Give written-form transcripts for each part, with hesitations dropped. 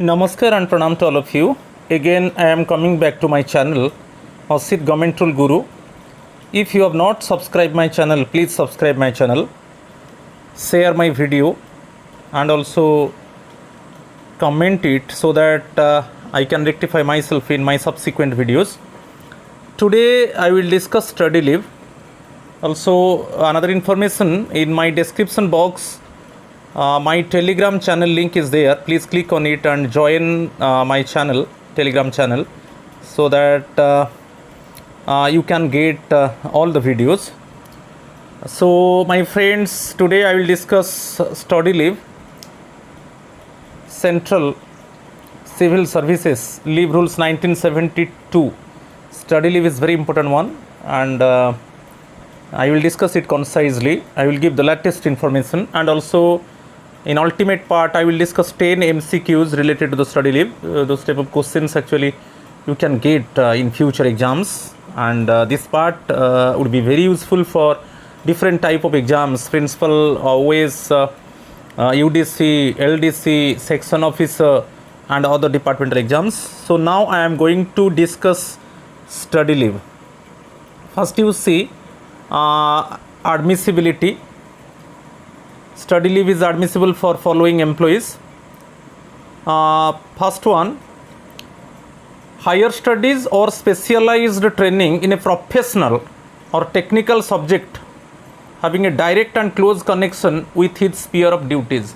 Namaskar and pranam to all of you. Again, I am coming back to my channel, Asit Government Rule Guru. If you have not subscribed my channel, please subscribe my channel, share my video, and also comment it so that I can rectify myself in my subsequent videos. Today, I will discuss study leave. Also, another information in my description box. My Telegram channel link is there. Please click on it and join my channel, Telegram channel, so that you can get all the videos. So my friends, today I will discuss study leave, Central Civil Services Leave Rules 1972. Study leave is very important one, and I will discuss it concisely. I will give the latest information, and also in ultimate part I will discuss 10 MCQs related to the study leave. Those type of questions actually you can get in future exams, and this part would be very useful for different type of exams, principal, always UDC, LDC, section officer, and other departmental exams. So now I am going to discuss study leave. First you see admissibility. Study leave is admissible for following employees. First one, higher studies or specialized training in a professional or technical subject having a direct and close connection with his sphere of duties.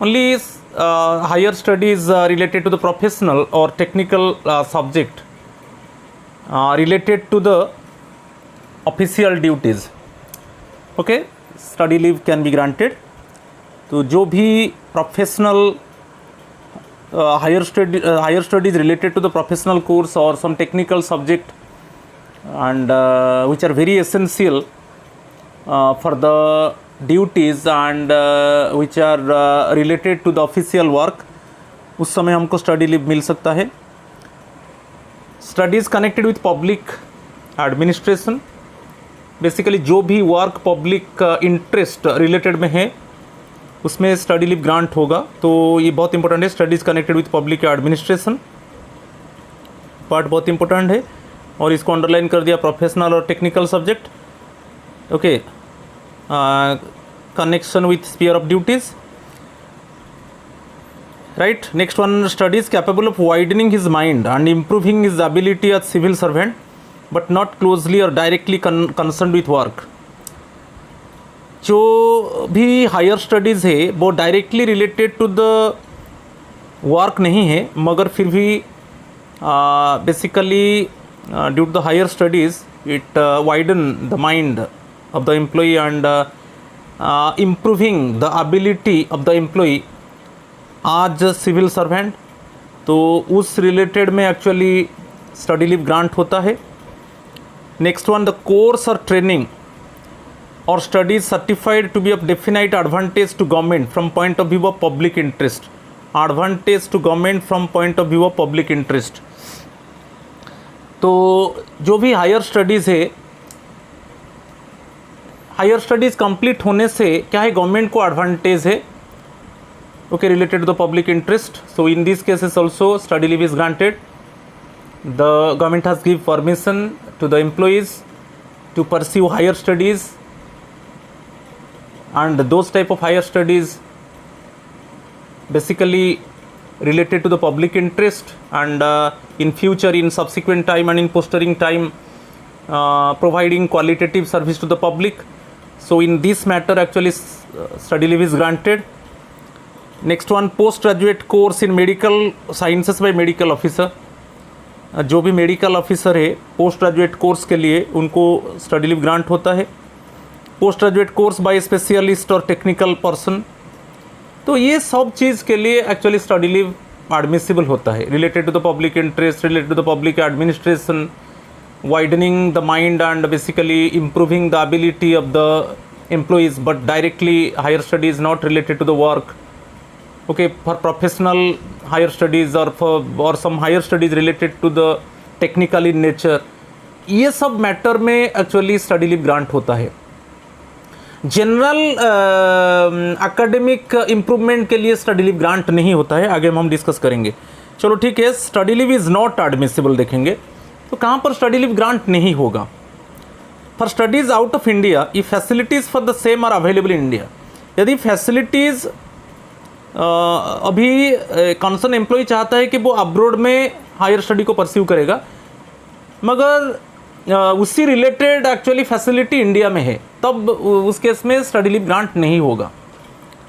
Only higher studies related to the professional or technical subject related to the official duties. Okay, study leave can be granted. तो जो भी professional higher studies related to the professional course और some technical subject and which are very essential for the duties and which are related to the official work, उस समय हमको study leave मिल सकता है. Studies connected with public administration, basically जो भी work public interest related में है उसमें स्टडी लीव ग्रांट होगा. तो ये बहुत इंपॉर्टेंट है. Studies connected with public administration part बहुत इंपॉर्टेंट है, और इसको अंडरलाइन कर दिया, प्रोफेशनल और technical subject. Okay, connection with sphere of duties, right. Next one, studies capable of widening his mind and improving his ability as civil servant but not closely और directly concern with work. जो भी higher studies है वो directly related to the work नहीं है, मगर फिर भी basically due to the higher studies it widen the mind of the employee and improving the ability of the employee as civil servant. तो उस रिलेटेड में एक्चुअली स्टडी लीव ग्रांट होता है. Next one, the course or training or studies certified to be of definite advantage to government from point of view of public interest. Advantage to government from point of view of public interest. तो जो भी higher studies है, higher studies complete होने से क्या है, government को advantage है. Okay, related to the public interest. So in this cases also study leave is granted. The government has given permission to the employees to pursue higher studies, and those type of higher studies basically related to the public interest, and in future, in subsequent time and in posterior time, providing qualitative service to the public. So in this matter actually study leave is granted. Next one, postgraduate course in medical sciences by medical officer. जो भी medical officer है post graduate course के लिए उनको study leave grant होता है. Post graduate course by specialist और technical person. तो ये सब चीज़ के लिए एक्चुअली स्टडी लीव एडमिसिबल होता है, related to the public interest, related to the public administration, widening the mind and basically improving the ability of the employees, but directly higher study is not related to the work. Okay, for professional higher studies or some higher studies related to the technical in nature, ये सब matter में actually study leave grant होता है. General academic improvement के लिए study leave grant नहीं होता है, आगे हम डिस्कस करेंगे। चलो ठीक है, study leave is not admissible देखेंगे, तो कहाँ पर स्टडी लीव ग्रांट नहीं होगा। For studies out of India if facilities for the same are available in India, यदि फैसिलिटीज़ अभी कंसर्न एम्प्लॉय चाहता है कि वो अब्रोड में हायर स्टडी को परस्यू करेगा, मगर उससे रिलेटेड एक्चुअली फैसिलिटी इंडिया में है, तब उस केस में स्टडी लीव ग्रांट नहीं होगा,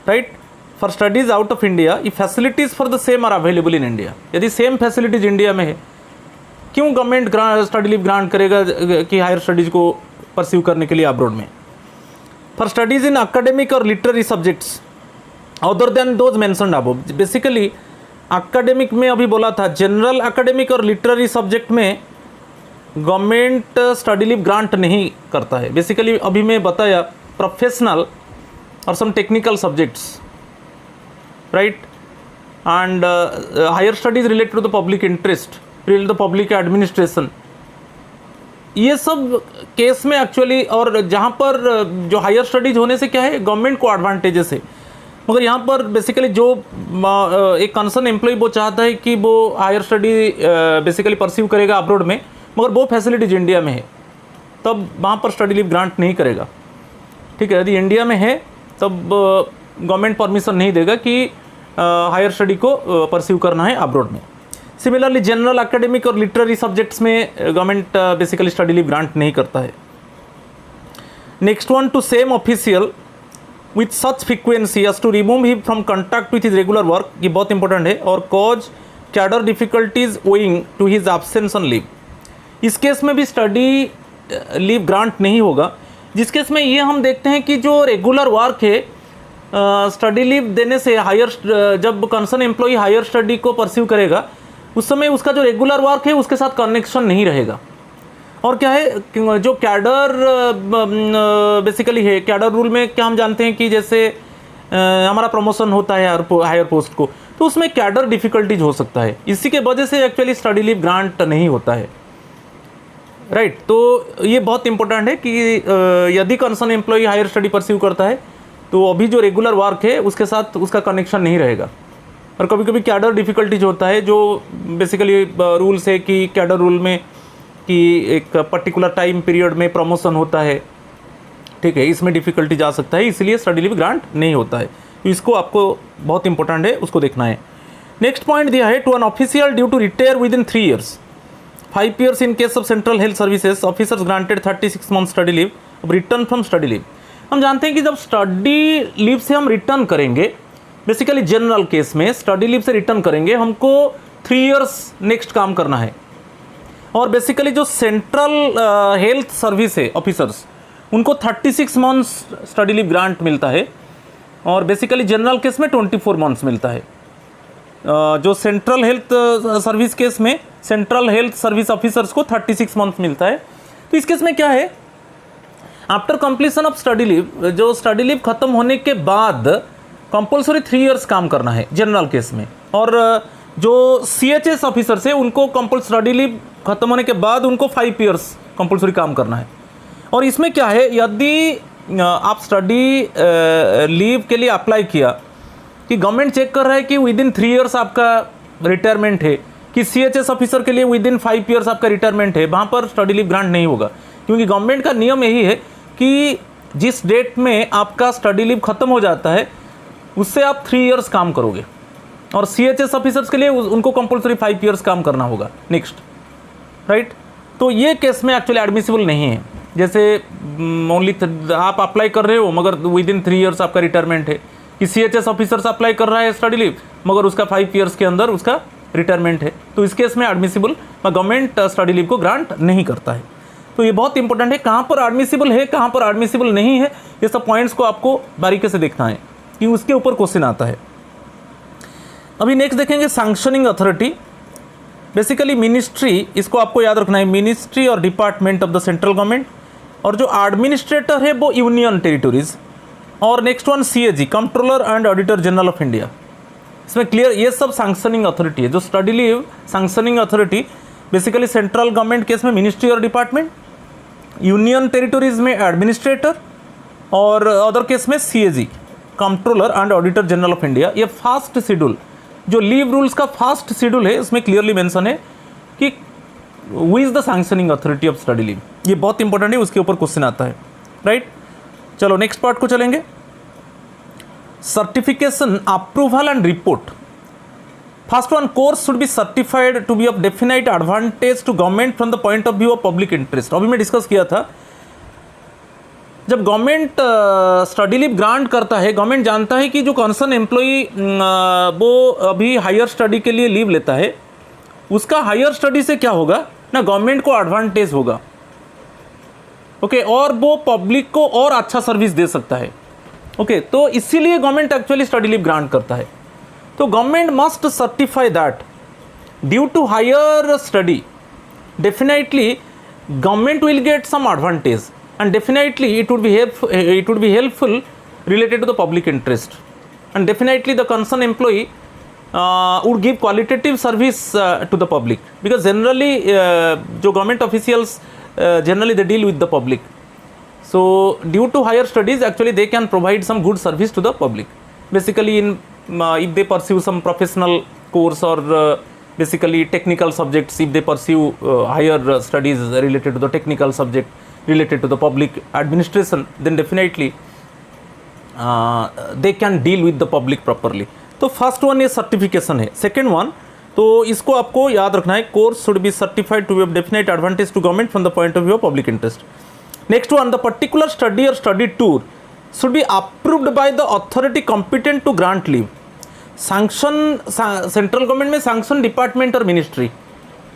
right. For studies out of India if facilities for the same are available in India, यदि सेम फैसिलिटीज़ इंडिया में है, क्यों गवर्नमेंट स्टडी लीव ग्रांट करेगा कि हायर स्टडीज़ को परस्यू करने के लिए अब्रोड में। फॉर स्टडीज़ इन एकेडमिक और literary subjects other than those mentioned above, basically academic में अभी बोला था, जनरल एकेडमिक और लिटरेरी सब्जेक्ट में गवर्नमेंट स्टडी लीव ग्रांट नहीं करता है। बेसिकली अभी मैं बताया प्रोफेशनल और some technical subjects, right, and higher studies related to the public interest, related to the public administration, ये सब केस में एक्चुअली, और जहाँ पर जो हायर स्टडीज होने से क्या है गवर्नमेंट को एडवांटेजेस है, मगर यहाँ पर बेसिकली जो एक कंसर्न एम्प्लॉय वो चाहता है कि वो हायर स्टडी बेसिकली परस्यू करेगा अब्रोड में, मगर वो फैसिलिटीज इंडिया में है, तब वहाँ पर स्टडी लीव ग्रांट नहीं करेगा, ठीक है। यदि इंडिया में है तब गवर्नमेंट परमिशन नहीं देगा कि हायर स्टडी को परस्यू करना है अब्रोड में। सिमिलरली जनरल एकेडमिक और लिटरेरी सब्जेक्ट्स में government basically study leave grant नहीं करता है। Next one, to same official with such frequency as to remove him from contact with his regular work, ये बहुत इंपॉर्टेंट है, और cause cadre difficulties owing to his absence on leave. इस case में भी स्टडी लीव ग्रांट नहीं होगा, जिस केस में ये हम देखते हैं कि जो रेगुलर वर्क है, स्टडी लीव देने से हायर, जब कंसर्न एम्प्लॉय हायर स्टडी को परस्यू करेगा उस समय उसका जो रेगुलर वर्क है उसके साथ कनेक्शन नहीं रहेगा। और क्या है, जो कैडर बेसिकली है, कैडर रूल में क्या हम जानते हैं कि जैसे हमारा प्रमोशन होता है हायर पोस्ट को, तो उसमें कैडर डिफिकल्टीज हो सकता है, इसी के वजह से एक्चुअली स्टडी लीव ग्रांट नहीं होता है, राइट। तो ये बहुत इंपॉर्टेंट है कि यदि concern employee higher study pursue करता है तो अभी जो रेगुलर वर्क है उसके साथ उसका कनेक्शन नहीं रहेगा। और कभी कभी कैडर डिफिकल्टीज होता है, जो बेसिकली रूल्स है कि कैडर रूल में कि एक पर्टिकुलर टाइम पीरियड में प्रमोशन होता है, ठीक है, इसमें डिफिकल्टी जा सकता है, इसलिए स्टडी लीव ग्रांट नहीं होता है। तो इसको आपको बहुत इंपॉर्टेंट है, उसको देखना है। नेक्स्ट पॉइंट दिया है, to an official due to retire within 3 years, 5 years in case of central health services, officers granted 36 months study leave, अब रिटर्न फ्रॉम स्टडी लीव। हम जानते हैं कि जब स्टडी लीव से हम रिटर्न करेंगे, बेसिकली जनरल केस में स्टडी लीव से रिटर्न करेंगे, हमको 3 years नेक्स्ट काम करना है। और बेसिकली जो सेंट्रल हेल्थ सर्विस है ऑफिसर्स, उनको 36 months स्टडी लीव ग्रांट मिलता है, और बेसिकली जनरल केस में 24 months मिलता है। जो सेंट्रल हेल्थ सर्विस केस में सेंट्रल हेल्थ सर्विस ऑफिसर्स को 36 months मिलता है। तो इस केस में क्या है, after completion of study leave, जो स्टडी लीव खत्म होने के बाद कंपल्सरी 3 years काम करना है जनरल केस में, और जो CHS ऑफिसर्स है उनको कंपल्सरी स्टडी लीव खत्म होने के बाद उनको 5 years कंपल्सरी काम करना है। और इसमें क्या है, यदि आप स्टडी लीव के लिए अप्लाई किया कि गवर्नमेंट चेक कर रहा है कि विद इन 3 years आपका रिटायरमेंट है, कि CHS ऑफिसर के लिए विद इन 5 years आपका रिटायरमेंट है, वहाँ पर स्टडी लीव ग्रांट नहीं होगा, क्योंकि गवर्नमेंट का नियम यही है कि जिस डेट में आपका स्टडी लीव खत्म हो जाता है उससे आप 3 years काम करोगे, और CHS ऑफिसर्स के लिए उनको कंपल्सरी 5 years काम करना होगा नेक्स्ट, राइट। तो ये केस में एक्चुअली एडमिसिबल नहीं है। जैसे ओनली आप अप्लाई कर रहे हो मगर विद इन 3 years आपका रिटायरमेंट है, कि CHS ऑफिसर्स अप्लाई कर रहा है स्टडी लीव मगर उसका 5 years के अंदर उसका रिटायरमेंट है, तो इस केस में एडमिसिबल गवर्नमेंट स्टडी लीव को ग्रांट नहीं करता है। तो ये बहुत इंपॉर्टेंट है, कहाँ पर एडमिसिबल है कहाँ पर एडमिसिबल नहीं है, ये सब पॉइंट्स को आपको बारीकी से देखना है कि उसके ऊपर क्वेश्चन आता है। अभी नेक्स्ट देखेंगे सैंक्शनिंग अथॉरिटी, बेसिकली मिनिस्ट्री, इसको आपको याद रखना है, मिनिस्ट्री और department of the central government, और जो एडमिनिस्ट्रेटर है वो यूनियन टेरिटोरीज, और next one CAG, controller and auditor general of India. इसमें क्लियर, ये सब सैंक्शनिंग अथॉरिटी है। जो study leave sanctioning authority basically central government case में मिनिस्ट्री और डिपार्टमेंट, यूनियन टेरिटोरीज में एडमिनिस्ट्रेटर, और अदर केस में CAG, controller and auditor general of India. ये फास्ट शेड्यूल, जो लीव रूल्स का फास्ट शेड्यूल है, इसमें क्लियरली मेंशन है कि who is the sanctioning authority of study leave. ये बहुत इंपॉर्टेंट है, उसके ऊपर क्वेश्चन आता है, राइट। चलो नेक्स्ट पार्ट को चलेंगे। Certification, approval and report. First one, course should be certified to be of definite advantage to government from the point of view of public interest. अभी मैं डिस्कस किया था, जब गवर्नमेंट स्टडी लीव ग्रांट करता है, government जानता है कि जो कंसर्न एम्प्लॉई वो अभी हायर स्टडी के लिए लीव लेता है, उसका हायर स्टडी से क्या होगा ना, गवर्नमेंट को एडवांटेज होगा, ओके, और वो पब्लिक को और अच्छा सर्विस दे सकता है, ओके। तो इसीलिए government actually study leave grant करता है। तो government must certify that due to higher study definitely government will get some advantage and definitely it would be helpful related to the public interest, and definitely the concerned employee would give qualitative service to the public, because generally जो government officials generally they deal with the public, so due to higher studies actually they can provide some good service to the public, basically in if they pursue some professional course or basically technical subjects, if they pursue higher studies related to the technical subject related to the public administration, then definitely they can deal with the public properly. तो first one ये certification है। Second one, तो इसको आपको याद रखना है, course should be certified to be of definite advantage to government from the point of view of public interest. Next one, the particular study और study tour should be approved by the authority competent to grant leave. Sanction central government में sanction department और ministry,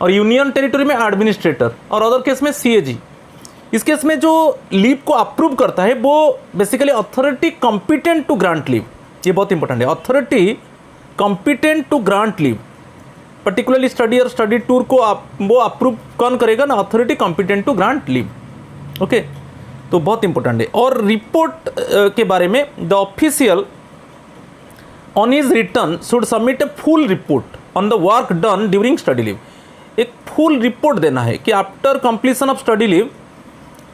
और union territory में administrator, और other case में CAG। इस case में जो लीव को अप्रूव करता है वो basically authority competent to grant leave, ये बहुत इंपॉर्टेंट है, authority competent to grant leave. Particularly study और स्टडी टूर को वो अप्रूव कौन करेगा ना, authority competent to grant leave, okay. तो बहुत इंपॉर्टेंट है। और रिपोर्ट के बारे में, the official on his return should submit a full report on the work done during study leave. एक फुल रिपोर्ट देना है कि after completion of study leave,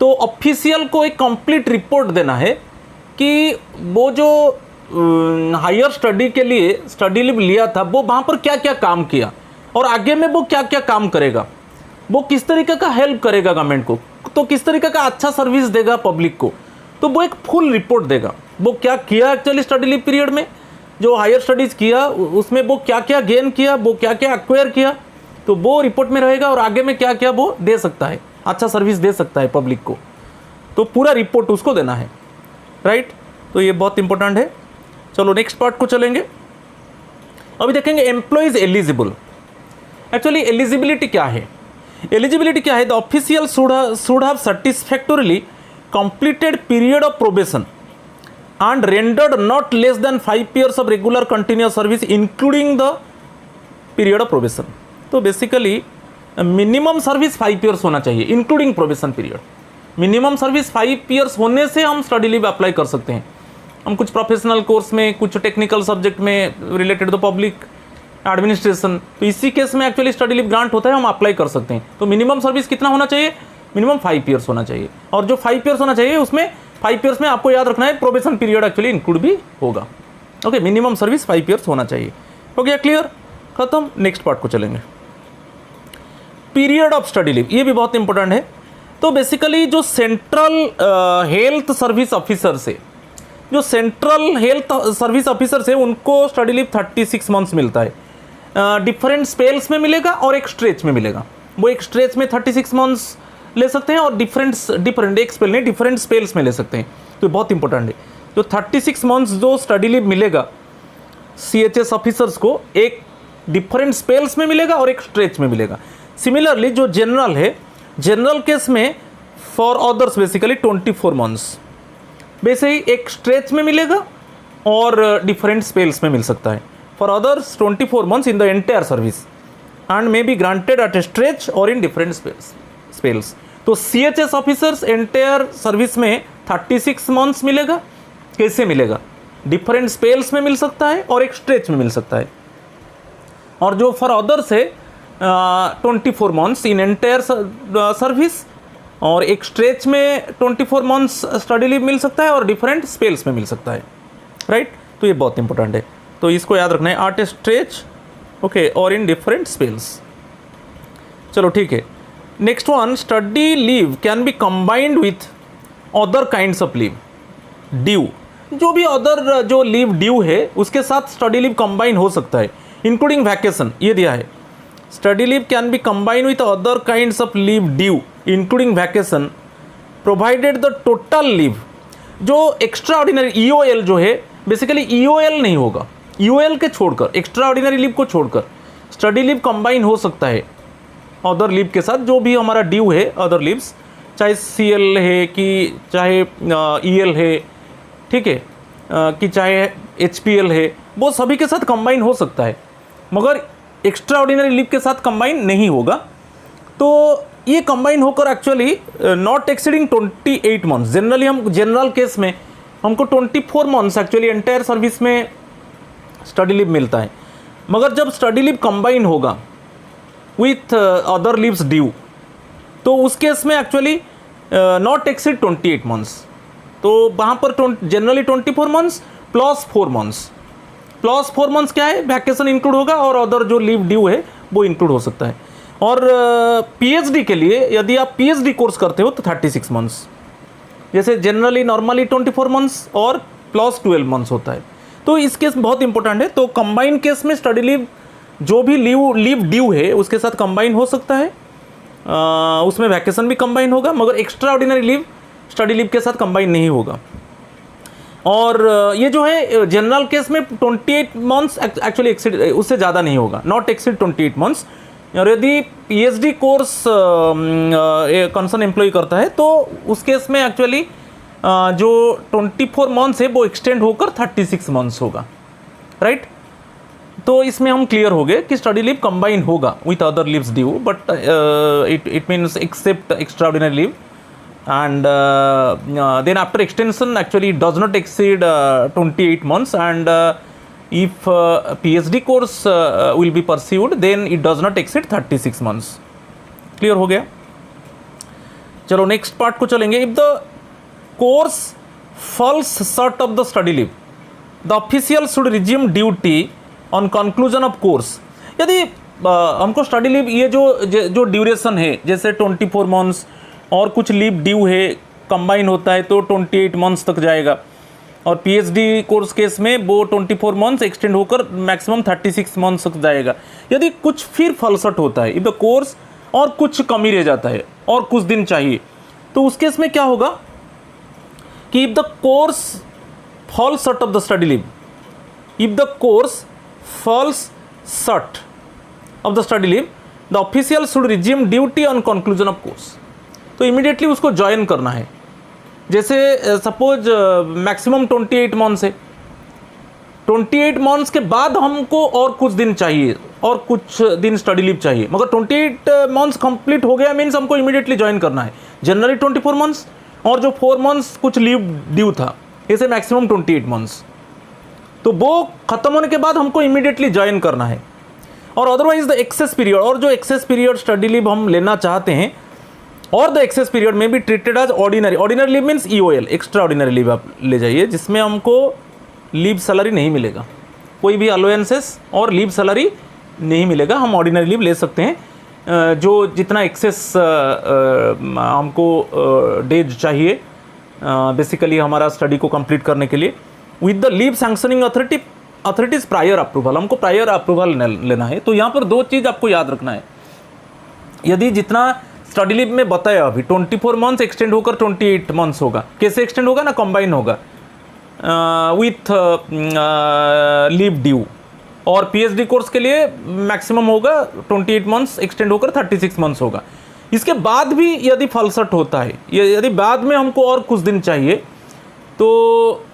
तो ऑफिशियल को एक कंप्लीट रिपोर्ट देना है कि वो जो हायर स्टडी के लिए स्टडी लीव लिया था वो वहाँ पर क्या क्या काम किया, और आगे में वो क्या क्या काम करेगा, वो किस तरीके का हेल्प करेगा गवर्नमेंट को, तो किस तरीके का अच्छा सर्विस देगा पब्लिक को। तो वो एक फुल रिपोर्ट देगा, वो क्या किया एक्चुअली स्टडी लीव पीरियड में, जो हायर स्टडीज़ किया उसमें वो क्या क्या गेन किया, वो क्या क्या एक्वायर किया, तो वो रिपोर्ट में रहेगा, और आगे में क्या क्या वो दे सकता है, अच्छा सर्विस दे सकता है पब्लिक को, तो पूरा रिपोर्ट उसको देना है, राइट। तो ये बहुत इंपॉर्टेंट है। चलो नेक्स्ट पार्ट को चलेंगे। अभी देखेंगे एम्प्लॉइज एलिजिबल। एक्चुअली एलिजिबिलिटी क्या है, एलिजिबिलिटी क्या है, the official should have satisfactorily completed period of probation and rendered not less than 5 years of regular continuous service including the period of probation. तो basically minimum service 5 years होना चाहिए including probation period. Minimum service 5 years होने से हम study leave apply कर सकते हैं। हम कुछ प्रोफेशनल कोर्स में, कुछ टेक्निकल सब्जेक्ट में रिलेटेड टू पब्लिक एडमिनिस्ट्रेशन, तो इसी केस में एक्चुअली स्टडी लीव ग्रांट होता है, हम अप्लाई कर सकते हैं। तो मिनिमम सर्विस कितना होना चाहिए, मिनिमम 5 years होना चाहिए, और जो 5 years होना चाहिए उसमें 5 years में आपको याद रखना है प्रोबेशन पीरियड एक्चुअली इंक्लूड भी होगा, ओके। मिनिमम सर्विस 5 years होना चाहिए, हो गया क्लियर, खत्म। नेक्स्ट पार्ट को चलेंगे, पीरियड ऑफ स्टडी लीव, ये भी बहुत इंपॉर्टेंट है। तो बेसिकली जो सेंट्रल हेल्थ सर्विस ऑफिसर से, जो सेंट्रल हेल्थ सर्विस ऑफिसर से उनको स्टडी लीव 36 months मिलता है। डिफरेंट स्पेल्स में मिलेगा और एक स्ट्रेच में मिलेगा। वो एक स्ट्रेच में 36 months ले सकते हैं, और डिफरेंट एक स्पेल नहीं, डिफरेंट स्पेल्स में ले सकते हैं। तो बहुत इंपॉर्टेंट है, जो 36 months जो स्टडी लीव मिलेगा CHS ऑफिसर्स को, एक डिफरेंट स्पेल्स में मिलेगा और एक स्ट्रेच में मिलेगा। सिमिलरली जो जनरल है, जनरल केस में फॉर अदर्स बेसिकली 24 months वैसे ही एक स्ट्रेच में मिलेगा और डिफरेंट स्पेल्स में मिल सकता है। For others 24 months in the entire service and may be granted at a stretch और इन डिफरेंट स्पेल्स। तो CHS ऑफिसर्स एंटायर सर्विस में 36 months मिलेगा। कैसे मिलेगा, डिफरेंट स्पेल्स में मिल सकता है और एक स्ट्रेच में मिल सकता है। और जो फॉर अदर्स है 24 months इन एंटायर सर्विस और एक स्ट्रेच में 24 मंथ्स स्टडी लीव मिल सकता है और डिफरेंट स्पेल्स में मिल सकता है, राइट। तो ये बहुत इंपॉर्टेंट है, तो इसको याद रखना है, एट ए स्ट्रेच, ओके, और इन डिफरेंट स्पेल्स। चलो ठीक है। Next one, study leave can B combined with other kinds of leave due. जो भी अदर जो लीव ड्यू है उसके साथ स्टडी लीव कंबाइन हो सकता है, इंक्लूडिंग वैकेशन, ये दिया है। Study leave can B combine with other kinds of leave due including vacation provided the total leave, जो एक्स्ट्रा ऑर्डिनरी EOL जो है, बेसिकली EOL नहीं होगा, EOL के छोड़कर, एक्स्ट्रा ऑर्डिनरी लीव को छोड़कर स्टडी लीव कंबाइन हो सकता है अदर लीव के साथ। जो भी हमारा ड्यू है अदर लीव्स, चाहे CL है कि चाहे EL है, ठीक है, कि चाहे HPL है, वो सभी के साथ कंबाइन हो सकता है, मगर एक्स्ट्रा ऑर्डिनरी लीव के साथ कंबाइन नहीं होगा। तो ये कंबाइन होकर actually not exceeding 28 months, generally हम जनरल केस में हमको 24 मंथ्स एक्चुअली एंटायर सर्विस में स्टडी लीव मिलता है, मगर जब स्टडी लीव कंबाइन होगा विथ अदर लीव्स ड्यू, तो उस केस में एक्चुअली नॉट एक्सीड 28 मंथ्स, तो वहाँ पर generally 24 months plus 4 months, plus 4 months क्या है, वैकेशन इंक्लूड होगा और अदर जो लीव ड्यू है वो इंक्लूड हो सकता है। और PhD के लिए यदि आप PhD कोर्स करते हो तो 36 मंथ्स, जैसे जनरली नॉर्मली 24 मंथ्स और प्लस 12 मंथ्स होता है। तो इस केस बहुत इंपॉर्टेंट है। तो कंबाइन केस में स्टडी लीव जो भी लीव ड्यू है उसके साथ कंबाइन हो सकता है, उसमें वैकेशन भी कंबाइन होगा, मगर extra ordinary leave study leave के साथ कंबाइन नहीं होगा। और ये जो है जनरल केस में 28 मंथ्स एक्चुअली एक्सीड, उससे ज़्यादा नहीं होगा, नॉट एक्सीड 28 मंथ्स। और यदि PhD कोर्स कंसर्न एम्प्लॉय करता है तो उस केस में एक्चुअली जो 24 मंथ्स है वो एक्सटेंड होकर 36 मंथ्स होगा, राइट। तो इसमें हम क्लियर हो गए कि स्टडी लीव कंबाइन होगा with other leaves due, but it means except extraordinary leave, and then after extension actually it does not exceed 28 months, and if PhD course will be pursued then it does not exceed 36 months। clear हो गया। चलो next part को चलेंगे। if the course falls short of the study leave the official should resume duty on conclusion of course। यदि हमको study leave ये जो duration है, जैसे 24 मंथ्स और कुछ लीव ड्यू है, कंबाइन होता है तो 28 मंथ्स तक जाएगा, और PhD कोर्स केस में वो 24 मंथ्स एक्सटेंड होकर मैक्सिमम 36 मंथ्स तक जाएगा। यदि कुछ फिर फलसट होता है, इफ द कोर्स और कुछ कमी रह जाता है और कुछ दिन चाहिए, तो उस केस में क्या होगा कि if the course falls short of the study leave, if the course falls short of the study leave the official should resume duty on conclusion of course. तो इमीडिएटली उसको ज्वाइन करना है। जैसे सपोज मैक्सिमम 28 मंथ्स है, 28 months के बाद हमको और कुछ दिन चाहिए और कुछ दिन स्टडी लीव चाहिए, मगर 28 मंथ्स कंप्लीट हो गया मीन्स हमको इमीडिएटली ज्वाइन करना है। जनरली 24 मंथ्स और जो 4 मंथ्स कुछ लीव ड्यू था, इसे मैक्सिमम 28 मंथ्स, तो वो ख़त्म होने के बाद हमको इमीडिएटली ज्वाइन करना है। और अदरवाइज द एक्सेस पीरियड, और जो एक्सेस पीरियड स्टडी लीव हम लेना चाहते हैं, और द एक्सेस पीरियड में भी treated as ordinary. Ordinary leave means EOL, extraordinary leave आप ले जाइए, जिसमें हमको लीव सैलरी नहीं मिलेगा, कोई भी अलोवेंसेस और लीव सैलरी नहीं मिलेगा। हम ऑर्डिनरी लीव ले सकते हैं, जो जितना एक्सेस हमको डेज चाहिए बेसिकली हमारा स्टडी को कंप्लीट करने के लिए, with the leave sanctioning authorities prior approval, हमको प्रायर अप्रूवल लेना है। तो यहाँ पर दो चीज़ आपको याद रखना है। यदि जितना स्टडी लीव में बताया अभी 24 मंथ्स एक्सटेंड होकर 28 मंथ्स होगा, कैसे एक्सटेंड होगा ना, कंबाइन होगा विथ लीव ड्यू, और PhD कोर्स के लिए मैक्सिमम होगा 28 मंथ्स एक्सटेंड होकर 36 मंथ्स होगा। इसके बाद भी यदि फलसट होता है, यदि बाद में हमको और कुछ दिन चाहिए, तो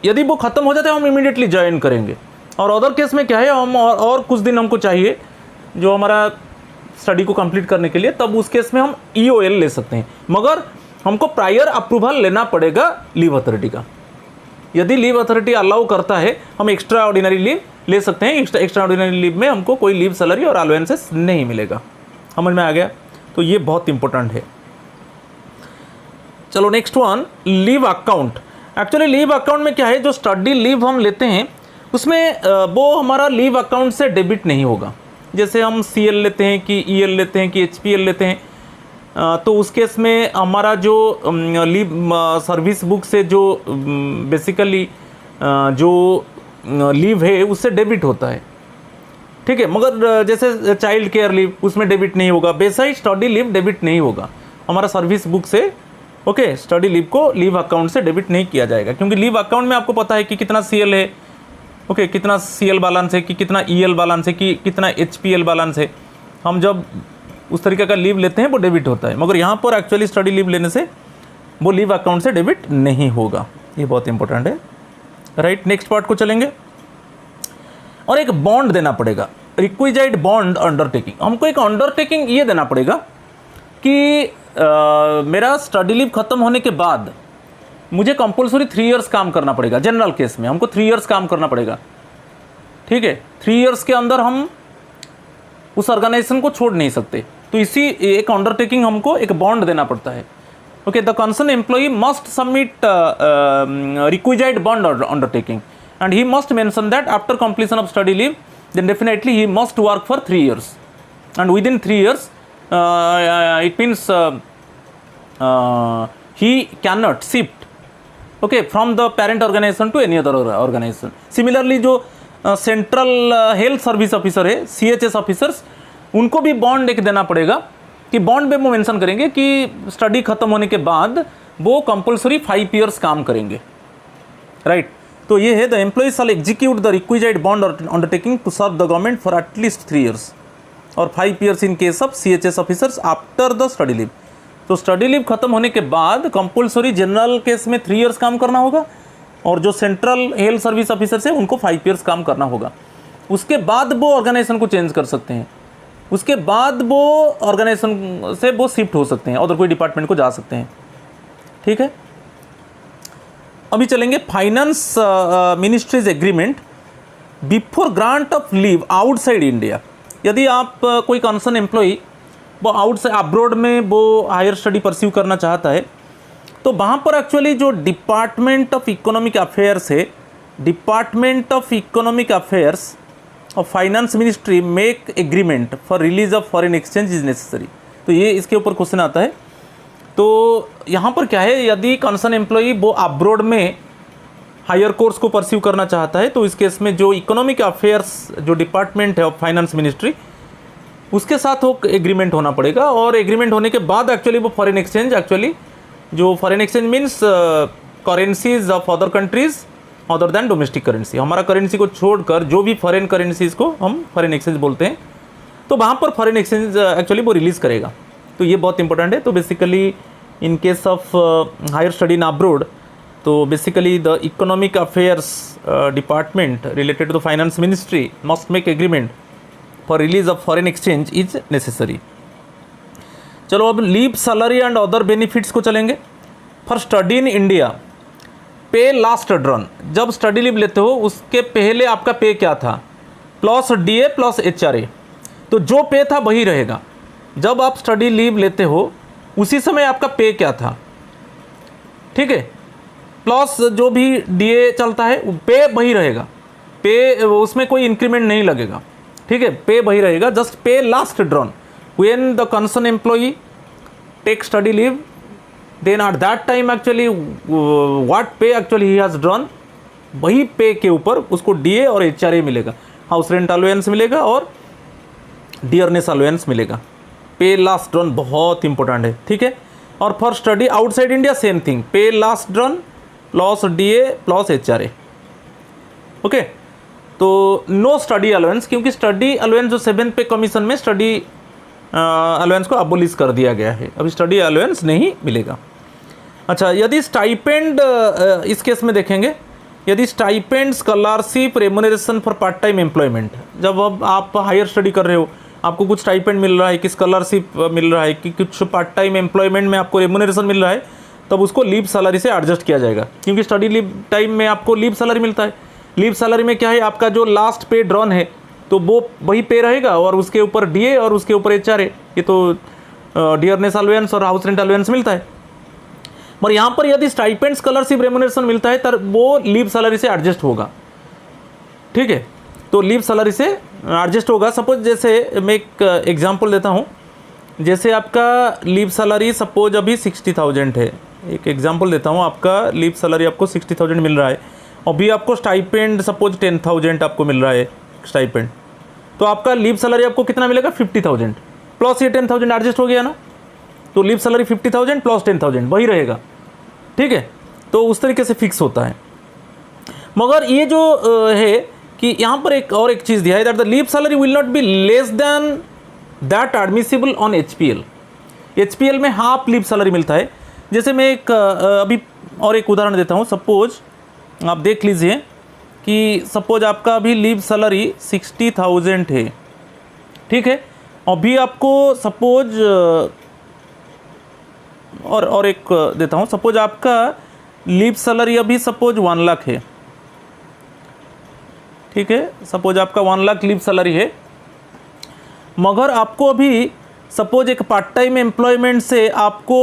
यदि वो ख़त्म हो जाता है हम इमीडिएटली ज्वाइन करेंगे। और अदर केस में क्या है, हम और कुछ दिन हमको चाहिए जो हमारा स्टडी को कंप्लीट करने के लिए, तब उस केस में हम EOL ले सकते हैं, मगर हमको प्रायर अप्रूवल लेना पड़ेगा लीव अथॉरिटी का। यदि लीव अथॉरिटी अलाउ करता है हम एक्स्ट्रा ऑर्डिनरी लीव ले सकते हैं। एक्स्ट्रा ऑर्डिनरी लीव में हमको कोई लीव सैलरी और अलाउंसेस नहीं मिलेगा। समझ में आ गया? तो ये बहुत इंपॉर्टेंट है। चलो next one, leave account. Actually leave account में क्या है, जो स्टडी लीव हम लेते हैं उसमें वो हमारा लीव अकाउंट से डेबिट नहीं होगा। जैसे हम CL लेते हैं कि EL लेते हैं कि HPL लेते हैं, तो उस केस में हमारा जो लीव सर्विस बुक से जो बेसिकली जो लीव है उससे डेबिट होता है, ठीक है। मगर जैसे चाइल्ड केयर लीव उसमें डेबिट नहीं होगा, वैसा ही स्टडी लीव डेबिट नहीं होगा हमारा सर्विस बुक से। ओके, स्टडी लीव को लीव अकाउंट से डेबिट नहीं किया जाएगा, क्योंकि लीव अकाउंट में आपको पता है कि कितना CL है, ओके, कितना CL बैलेंस है, कि कितना EL बैलेंस है, कि कितना HPL बैलेंस है। हम जब उस तरीके का लीव लेते हैं वो डेबिट होता है, मगर यहाँ पर एक्चुअली स्टडी लीव लेने से वो लीव अकाउंट से डेबिट नहीं होगा। ये बहुत इंपॉर्टेंट है, राइट। नेक्स्ट पार्ट को चलेंगे। और एक बॉन्ड देना पड़ेगा, रिक्विजाइट बॉन्ड अंडरटेकिंग। हमको एक अंडरटेकिंग ये देना पड़ेगा कि मेरा स्टडी लीव खत्म होने के बाद मुझे कंपलसरी 3 इयर्स काम करना पड़ेगा। जनरल केस में हमको 3 इयर्स काम करना पड़ेगा, ठीक है। 3 इयर्स के अंदर हम उस ऑर्गेनाइजेशन को छोड़ नहीं सकते, तो इसी एक अंडरटेकिंग हमको एक बॉन्ड देना पड़ता है। Okay, the concern employee must submit requisite bond undertaking and he must mention that after completion of study leave then definitely he must work for 3 years and within 3 years it means he cannot shift, okay, from the parent organization to any other organization. Similarly जो central health service officer है, CHS officers, उनको भी bond एक देना पड़ेगा कि bond में वो मेंशन करेंगे कि स्टडी खत्म होने के बाद वो कंपलसरी 5 इयर्स काम करेंगे, राइट। तो ये है, the employee shall execute the requisite bond undertaking to serve the government for at least 3 years और 5 years in case of CHS officers after the study leave. तो स्टडी लीव खत्म होने के बाद कंपलसरी जनरल केस में 3 इयर्स काम करना होगा और जो सेंट्रल हेल्थ सर्विस ऑफिसर्स है उनको 5 इयर्स काम करना होगा। उसके बाद वो ऑर्गेनाइजेशन को चेंज कर सकते हैं, उसके बाद वो ऑर्गेनाइजेशन से वो शिफ्ट हो सकते हैं, अदर कोई डिपार्टमेंट को जा सकते हैं, ठीक है। अभी चलेंगे finance ministries agreement before grant of leave outside India. यदि आप कोई कंसर्न एम्प्लॉई वो आउटसाइड अब्रॉड में वो हायर स्टडी परस्यू करना चाहता है, तो वहाँ पर एक्चुअली जो डिपार्टमेंट ऑफ इकोनॉमिक अफेयर्स है, डिपार्टमेंट ऑफ इकोनॉमिक अफेयर्स और finance ministry make agreement for release of foreign exchange is necessary. तो ये इसके ऊपर क्वेश्चन आता है। तो यहाँ पर क्या है, यदि कंसर्न एम्प्लॉई वो अब्रॉड में हायर कोर्स को परस्यू करना चाहता है, तो इस केस में जो इकोनॉमिक अफेयर्स जो डिपार्टमेंट है ऑफ फाइनेंस मिनिस्ट्री, उसके साथ वो एग्रीमेंट होना पड़ेगा। और एग्रीमेंट होने के बाद एक्चुअली वो फॉरेन एक्सचेंज, एक्चुअली जो foreign exchange means currencies of other countries other than domestic currency, हमारा करेंसी को छोड़कर जो भी फॉरेन करेंसीज को हम फॉरेन एक्सचेंज बोलते हैं, तो वहाँ पर फॉरेन एक्सचेंज एक्चुअली वो रिलीज़ करेगा। तो ये बहुत इंपॉर्टेंट है। तो basically in case of higher study in abroad, तो basically the economic affairs department related to the finance ministry must make agreement for release of foreign exchange is necessary. चलो अब leave salary and other benefits को चलेंगे। For study in India pay last drawn, जब study leave लेते हो उसके पहले आपका पे क्या था, प्लस DA प्लस HRA, तो जो पे था वही रहेगा। जब आप स्टडी लीव लेते हो उसी समय आपका पे क्या था, ठीक है, प्लस जो भी DA चलता है पे वही रहेगा, पे उसमें कोई इंक्रीमेंट नहीं लगेगा, ठीक है, पे वही रहेगा। Just pay last drawn when the concern employee take study leave, then at that time actually what pay actually he has drawn, वही पे के ऊपर उसको DA और HRA मिलेगा, हाउस रेंट अलाउंस मिलेगा और डियरनेस अलाउंस मिलेगा। पे लास्ट ड्रॉन बहुत इंपॉर्टेंट है, ठीक है। और for study outside India same thing, pay last drawn plus DA plus HRA, okay. तो नो स्टडी अलाउंस, क्योंकि स्टडी अलाउंस जो 7th पे कमीशन में स्टडी अलाउंस को अबोलिश कर दिया गया है, अभी स्टडी अलाउंस नहीं मिलेगा। अच्छा, यदि स्टाइपेंड इस केस में देखेंगे, यदि stipend, scholarship, remuneration for part time employment, जब अब आप हायर स्टडी कर रहे हो, आपको कुछ स्टाइपेंड मिल रहा है, कि स्कॉलरशिप मिल रहा है, कि कुछ पार्ट टाइम एम्प्लॉयमेंट में आपको रेम्यूनरेशन मिल रहा है, तब उसको लीव सैलरी से एडजस्ट किया जाएगा, क्योंकि स्टडी लीव टाइम में आपको लीव सैलरी मिलता है। लीव सैलरी में क्या है, आपका जो लास्ट पे ड्रॉन है तो वो वही पे रहेगा और उसके ऊपर DA और उसके ऊपर HRA, ये तो डियरनेस अलाउंस और हाउस रेंट अलाउंस मिलता है। और यहाँ पर यदि स्टाइपेंड स्कॉलरशिप रेम्यूनरेशन मिलता है तब वो लीव सैलरी से एडजस्ट होगा, ठीक है। तो लीव सैलरी से एडजस्ट होगा। सपोज जैसे मैं एक एग्जांपल देता हूँ, जैसे आपका लीव सैलरी सपोज अभी 60,000 है, एक एग्जांपल देता हूँ, आपका लीव सैलरी आपको 60,000 मिल रहा है, अभी आपको स्टाइपेंड सपोज 10,000 आपको मिल रहा है स्टाइपेंड, तो आपका लीव सैलरी आपको कितना मिलेगा 50,000 प्लस ये 10,000 एडजस्ट हो गया ना, तो लीव सैलरी 50,000 प्लस 10,000 वही रहेगा, ठीक है। तो उस तरीके से फिक्स होता है। मगर ये जो है कि यहाँ पर एक चीज़ दिया है that the leave salary will not be less than that admissible on HPL. HPL में हाफ लीव सैलरी मिलता है। जैसे मैं अभी और एक उदाहरण देता हूँ। सपोज आप देख लीजिए कि सपोज आपका अभी लीव सैलरी 60,000 है, ठीक है। अभी आपको सपोज और एक देता हूँ, सपोज आपका लीव सैलरी अभी सपोज 1 लाख है, ठीक है। सपोज आपका 1 लाख लीव सैलरी है, मगर आपको अभी सपोज एक पार्ट टाइम एम्प्लॉयमेंट से आपको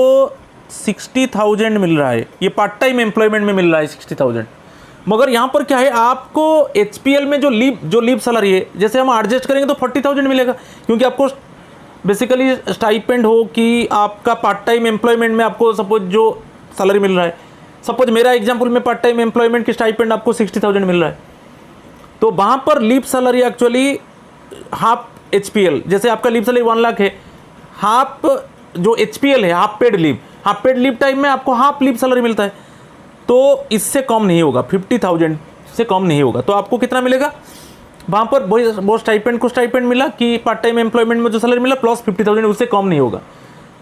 60,000 मिल रहा है, ये पार्ट टाइम एम्प्लॉयमेंट में मिल रहा है 60,000। मगर यहाँ पर क्या है, आपको एचपीएल में जो लीव सैलरी है, जैसे हम एडजस्ट करेंगे तो 40,000 मिलेगा, क्योंकि आपको बेसिकली स्टाइपेंड हो कि आपका पार्ट टाइम एम्प्लॉयमेंट में आपको सपोज जो सैलरी मिल रहा है, सपोज मेरा एग्जांपल में पार्ट टाइम एम्प्लॉयमेंट की स्टाइपेंड आपको 60,000 मिल रहा है, तो वहाँ पर leave salary actually half HPL, जैसे आपका लीव सैलरी 1 लाख है, हाफ जो एचपीएल है हाफ पेड लीव टाइम में आपको हाफ लीव सैलरी मिलता है, तो इससे कम नहीं होगा, 50,000 से कम नहीं होगा। तो आपको कितना मिलेगा वहाँ पर, वो स्टाइपेंड को स्टाइपेंड मिला कि पार्ट टाइम एम्प्लॉयमेंट में जो सैलरी मिला प्लस 50,000 उससे कम नहीं होगा।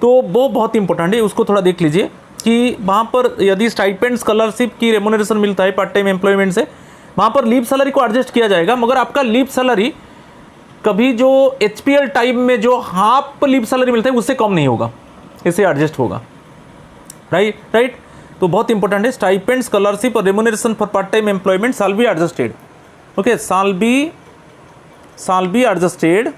तो वो बहुत इंपॉर्टेंट है, उसको थोड़ा देख लीजिए कि वहाँ पर यदि स्टाइपेंड स्कॉलरशिप की रेम्यूनरेशन मिलता है पार्ट टाइम एम्प्लॉयमेंट से, वहाँ पर लीव सैलरी को एडजस्ट किया जाएगा, मगर आपका लीव सैलरी कभी जो एचपीएल टाइम में जो हाफ लीव सैलरी मिलता है उससे कम नहीं होगा, इससे एडजस्ट होगा, राइट। तो बहुत इंपॉर्टेंट है, स्टाइपेंड स्कॉलरशिप और remuneration for part time employment shall be adjusted, okay, shall be adjusted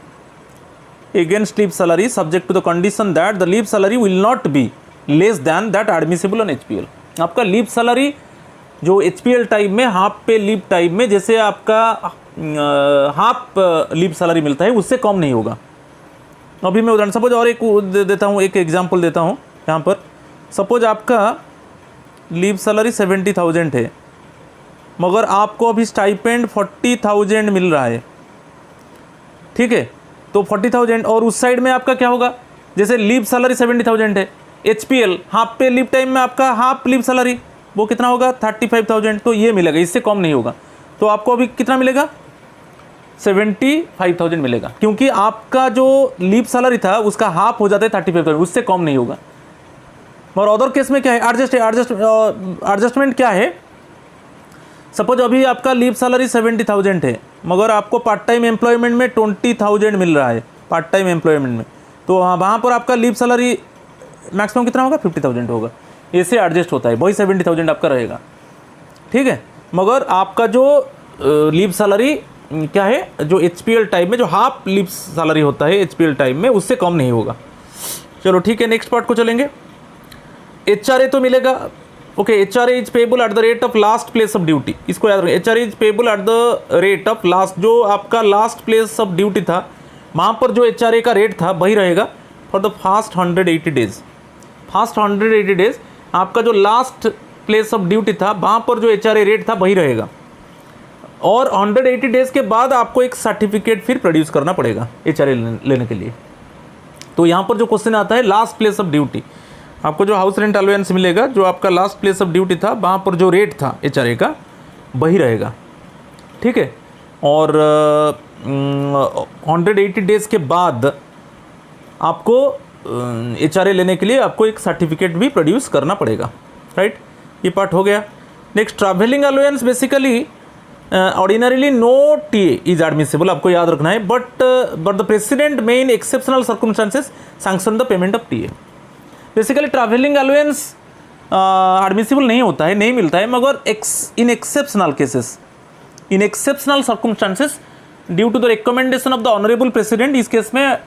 against leave salary subject to the condition that the leave salary will not be less than that admissible on HPL। आपका leave salary जो HPL time में half पे leave time में जैसे आपका half leave salary मिलता है उससे कम नहीं होगा। अभी मैं उदाहरण सपोज और एक देता हूँ, एक एग्जांपल देता हूँ यहाँ पर। सपोज आपका लीव सैलरी 70,000 है, मगर आपको अभी स्टाइपेंड 40,000 मिल रहा है, ठीक है। तो 40,000 और उस साइड में आपका क्या होगा, जैसे लीव सैलरी 70,000 है, एचपीएल हाफ पे लीव टाइम में आपका हाफ लीव सैलरी वो कितना होगा 35,000, तो ये मिलेगा, इससे कम नहीं होगा। तो आपको अभी कितना मिलेगा 75,000 मिलेगा, क्योंकि आपका जो लीव सैलरी था उसका हाफ हो जाता है 35,000, उससे कम नहीं होगा। और अदर केस में क्या है, एडजस्टमेंट क्या है, सपोज अभी आपका लीव सैलरी 70,000 है, मगर आपको पार्ट टाइम एम्प्लॉयमेंट में 20,000 मिल रहा है पार्ट टाइम एम्प्लॉयमेंट में, तो वहाँ पर आपका लीव सैलरी मैक्सिमम कितना होगा 50,000 होगा, इससे एडजस्ट होता है, वही 70,000 आपका रहेगा, ठीक है। मगर आपका जो लीव सैलरी क्या है, जो एचपीएल टाइम में जो हाफ लीव सैलरी होता है एचपीएल टाइम में उससे कम नहीं होगा। चलो ठीक है, नेक्स्ट पार्ट को चलेंगे। एचआरए तो मिलेगा, okay, HRA is payable at the rate of last place of duty, इसको याद रखें, HRA is payable at the rate of last, जो आपका लास्ट प्लेस ऑफ ड्यूटी था वहाँ पर जो एचआरए का रेट था वही रहेगा for the fast 180 days. Fast 180 days आपका जो लास्ट प्लेस ऑफ ड्यूटी था वहाँ पर जो एचआरए रेट था वही रहेगा, और 180 डेज के बाद आपको एक सर्टिफिकेट फिर प्रोड्यूस करना पड़ेगा एचआरए लेने के लिए। तो यहाँ पर जो क्वेश्चन आता है लास्ट प्लेस ऑफ ड्यूटी, आपको जो हाउस रेंट अलाउंस मिलेगा, जो आपका लास्ट प्लेस ऑफ ड्यूटी था वहाँ पर जो रेट था एचआरए का वही रहेगा, ठीक है। और 180 डेज के बाद आपको एचआरए लेने के लिए आपको एक सर्टिफिकेट भी प्रोड्यूस करना पड़ेगा, राइट। ये पार्ट हो गया। Next travelling allowance, basically ordinarily no TA is admissible, आपको याद रखना है, but the president may in exceptional circumstances sanction the payment of TA. Basically travelling allowance admissible नहीं होता है, नहीं मिलता है, मगर in exceptional cases, in exceptional circumstances due to the recommendation of the honourable president, इस केस में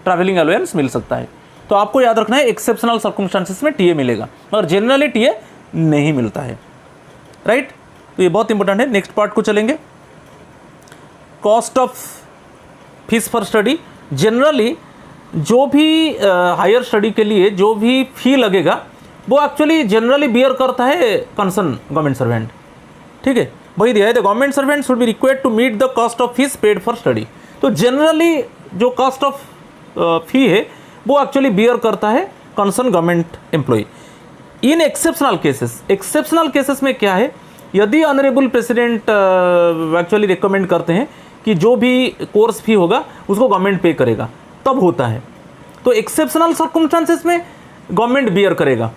travelling allowance मिल सकता है। तो आपको याद रखना है एक्सेप्शनल सर्कमस्टांसेस में टीए मिलेगा, और जनरली टीए नहीं मिलता है, राइट। तो ये बहुत इंपॉर्टेंट है। नेक्स्ट पार्ट को चलेंगे, cost of fees for study. Generally जो भी हायर स्टडी के लिए जो भी फी लगेगा वो एक्चुअली जनरली बियर करता है कंसर्न गवर्नमेंट सर्वेंट, ठीक है। वही दिया है, the government servant should be required to meet the cost of fees paid for study. तो जनरली जो कॉस्ट ऑफ फी है वो एक्चुअली बियर करता है concern government employee. In exceptional cases में क्या है, यदि ऑनरेबल प्रेसिडेंट एक्चुअली रिकमेंड करते हैं कि जो भी कोर्स फी होगा उसको गवर्नमेंट पे करेगा, तब होता है। तो एक्सेप्शनल सर्कमस्टांसेस में गवर्नमेंट बियर करेगा,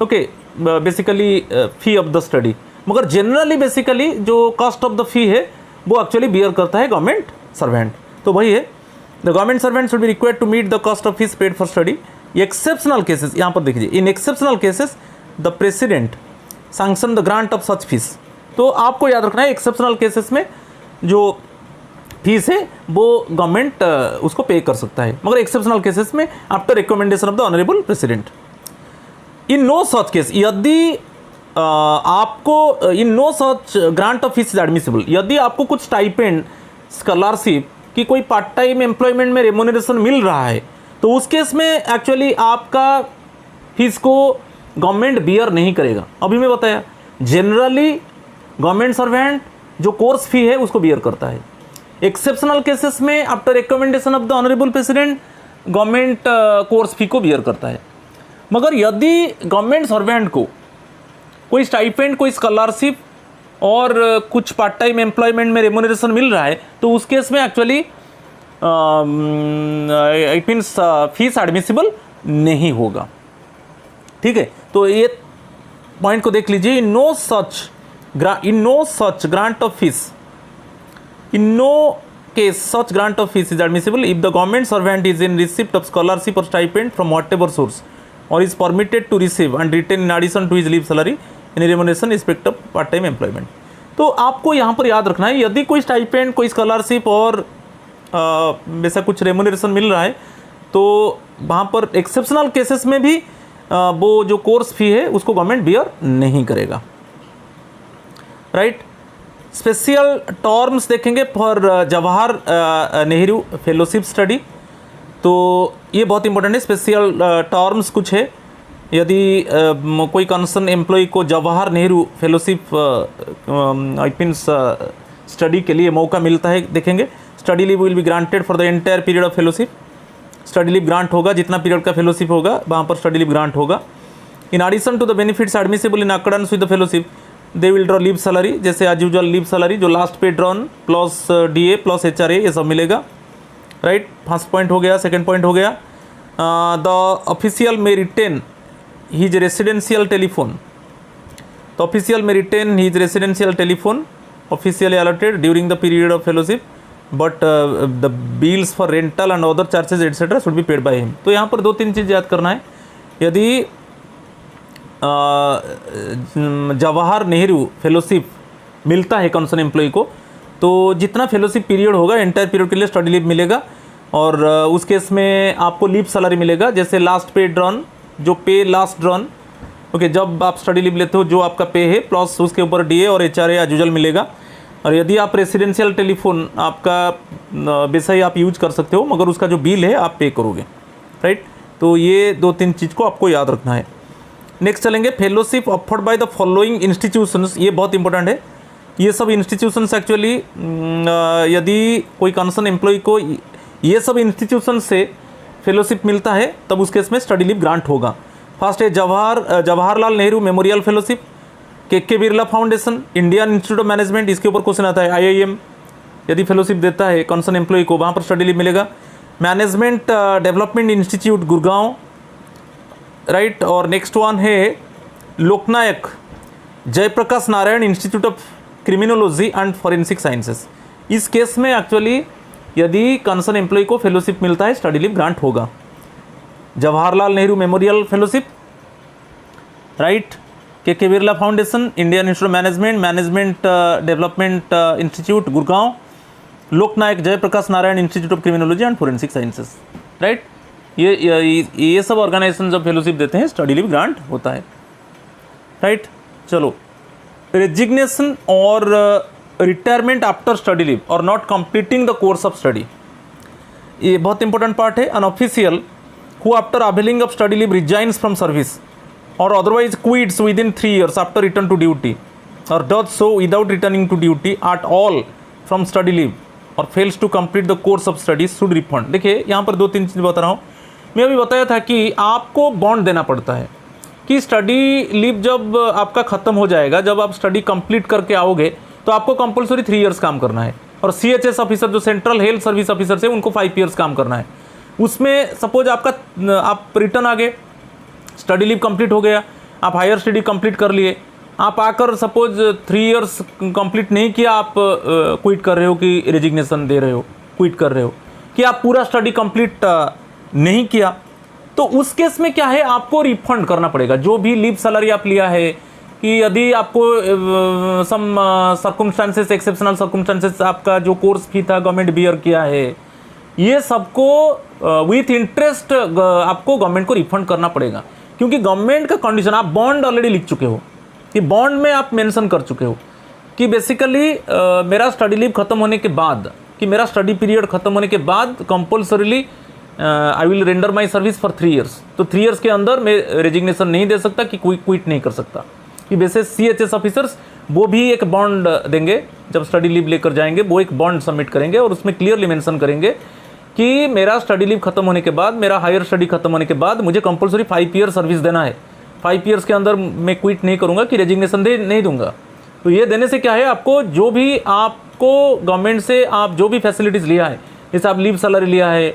okay, basically fee of the study. मगर जनरली बेसिकली जो कॉस्ट ऑफ द फी है वो एक्चुअली बियर करता है गवर्नमेंट सर्वेंट। तो वही है, the government servant should be required to meet the cost of fees paid for study. Exceptional cases, यहाँ पर देखिए, in exceptional cases the president sanction the grant of such fees. तो आपको याद रखना है एक्सेप्शनल केसेस में जो फीस है वो गवर्नमेंट उसको पे कर सकता है, मगर एक्सेप्शनल केसेस में after recommendation of the honourable president. In no such case, यदि आपको in no such grant of fees is admissible, यदि आपको कुछ स्टाइपेंड, स्कॉलरशिप की कोई पार्ट टाइम एम्प्लॉयमेंट में रेम्यूनरेशन मिल रहा है, तो उस केस में एक्चुअली आपका फीस को गवर्नमेंट बियर नहीं करेगा। अभी मैं बताया, जनरली गवर्नमेंट सर्वेंट जो कोर्स फी है उसको बियर करता है। एक्सेप्शनल केसेस में after recommendation of the honourable president government course fee को बियर करता है। मगर यदि गवर्नमेंट सर्वेंट को कोई स्टाइपेंड, कोई स्कॉलरशिप और कुछ पार्ट टाइम एम्प्लॉयमेंट में रेम्यूनरेशन मिल रहा है, तो उस केस में actually it means fees admissible नहीं होगा, ठीक है। तो ये पॉइंट को देख लीजिए, in no such grant of fees, in no case such grant of fees is admissible if the government servant is in receipt of scholarship or stipend from whatever source or is permitted to receive and retain in addition to his leave salary any remuneration in respect of part time employment। तो आपको यहाँ पर याद रखना है, यदि कोई stipend, कोई स्कॉलरशिप और वैसा कुछ रेमुनरेशन मिल रहा है, तो वहाँ पर एक्सेप्शनल केसेस में भी वो जो कोर्स फी है उसको गवर्नमेंट बियर नहीं करेगा, राइट। स्पेशल टर्म्स देखेंगे for Jawahar Nehru fellowship study. तो ये बहुत इंपॉर्टेंट है, स्पेशल टर्म्स कुछ है। यदि कोई कंसर्न एम्प्लॉय को Jawahar Nehru fellowship it means study के लिए मौका मिलता है, देखेंगे, study leave will be granted for the entire period of fellowship. Study leave grant होगा, जितना पीरियड का फेलोशिप होगा वहाँ पर स्टडी लीव ग्रांट होगा। In addition to the benefits admissible in accordance with the fellowship they will draw leave salary, जैसे as usual leave salary जो last pay drawn plus DA plus HRA ये सब मिलेगा, right. First point हो गया। Second point हो गया, the official may retain his residential telephone. तो official may retain his residential telephone officially allotted during the period of fellowship, but the bills for rental and other charges etcetera should be paid by him. तो यहाँ पर दो तीन चीज़ याद करना है। यदि जवाहर नेहरू फेलोशिप मिलता है कंसर्न एम्प्लॉय को, तो जितना फेलोशिप पीरियड होगा एंटायर पीरियड के लिए स्टडी लीव मिलेगा, और उस केस में आपको लीव सैलरी मिलेगा, जैसे लास्ट पे ड्रॉन, जो पे लास्ट ड्रॉन, ओके, जब आप स्टडी लीव लेते हो जो आपका पे है प्लस उसके ऊपर डीए और एचआरए एज यूजुअल मिलेगा। और यदि आप रेसिडेंशियल टेलीफोन आपका वैसा ही आप यूज कर सकते हो, मगर उसका जो बिल है आप पे करोगे, राइट। तो ये दो तीन चीज़ को आपको याद रखना है। नेक्स्ट चलेंगे, fellowship offered by the following institutions. ये बहुत इंपॉर्टेंट है। ये सब इंस्टीट्यूशंस एक्चुअली यदि कोई कंसर्न एम्प्लॉय को ये सब इंस्टीट्यूशन से फेलोशिप मिलता है तब उस केस में स्टडी लीव ग्रांट होगा। फर्स्ट है जवाहरलाल नेहरू मेमोरियल फेलोशिप, के Birla foundation, Indian institute of management, इसके ऊपर क्वेश्चन आता है। IIM यदि फेलोशिप देता है कंसर्न एम्प्लॉय को, वहाँ पर स्टडी लीव मिलेगा। Management development institute Gurgaon, right. और नेक्स्ट वन है Loknayak Jayaprakash Narayan institute of criminology and forensic sciences. इस केस में एक्चुअली यदि कंसर्न एम्प्लॉय को फेलोशिप मिलता है स्टडी लीव ग्रांट होगा। Jawaharlal Nehru memorial fellowship, right, K Birla foundation, Indian institute of management development institute Gurgaon, Loknayak Jayaprakash Narayan institute of criminology and forensic sciences, right. ये सब organisation जब फेलोशिप देते हैं स्टडी लीव ग्रांट होता है, राइट। चलो, रेजिग्नेशन और रिटायरमेंट आफ्टर स्टडी लीव और not completing the course of study, ये बहुत इंपॉर्टेंट पार्ट है। An official who after availing of study leave resigns from service और otherwise quits within 3 years after return to duty और does so without returning to duty at all from study leave और fails to complete the course of study should refund. देखिए यहाँ पर 2-3 चीज़ बता रहा हूँ। मैं अभी बताया था कि आपको बॉन्ड देना पड़ता है कि स्टडी लीव जब आपका ख़त्म हो जाएगा, जब आप स्टडी कंप्लीट करके आओगे तो आपको कंपलसरी 3 years काम करना है। और CHS ऑफिसर जो सेंट्रल हेल्थ सर्विस ऑफिसर है उनको 5 years काम करना है। उसमें सपोज आप रिटर्न आ गए, स्टडी लीव कंप्लीट हो गया, आप हायर स्टडी कंप्लीट कर लिए, आप आकर सपोज 3 years कंप्लीट नहीं किया, आप क्विट कर रहे हो कि रेजिग्नेशन दे रहे हो, क्विट कर रहे हो कि आप पूरा स्टडी कंप्लीट नहीं किया, तो उस केस में क्या है, आपको रिफंड करना पड़ेगा जो भी लीव सैलरी आप लिया है। कि यदि आपको सम सर्कमस्टांसेस, एक्सेप्शनल सर्कमस्टांसेस, आपका जो कोर्स फी था गवर्नमेंट बियर किया है, ये सबको विथ इंटरेस्ट आपको गवर्नमेंट को रिफंड करना पड़ेगा। क्योंकि गवर्नमेंट का कंडीशन, आप बॉन्ड ऑलरेडी लिख चुके हो कि बॉन्ड में आप मेंशन कर चुके हो कि बेसिकली मेरा स्टडी लीव खत्म होने के बाद, कि मेरा स्टडी पीरियड खत्म होने के बाद compulsorily I will render my service for 3 years। तो 3 years के अंदर मैं रेजिग्नेशन नहीं दे सकता, कि कोई क्विट नहीं कर सकता। कि वैसे CHS ऑफिसर्स वो भी एक बॉन्ड देंगे, जब स्टडी लीव लेकर जाएंगे वो एक बॉन्ड सबमिट करेंगे और उसमें क्लियरली मेंशन करेंगे कि मेरा स्टडी लीव खत्म होने के बाद, मेरा हायर स्टडी खत्म होने के बाद मुझे कंपलसरी 5 year सर्विस देना है। 5 years के अंदर मैं क्विट नहीं करूँगा, कि रेजिग्नेशन नहीं दूंगा। तो ये देने से क्या है, आपको जो भी आपको गवर्नमेंट से आप जो भी फैसिलिटीज़ लिया है, जैसे आप लीव सैलरी लिया है,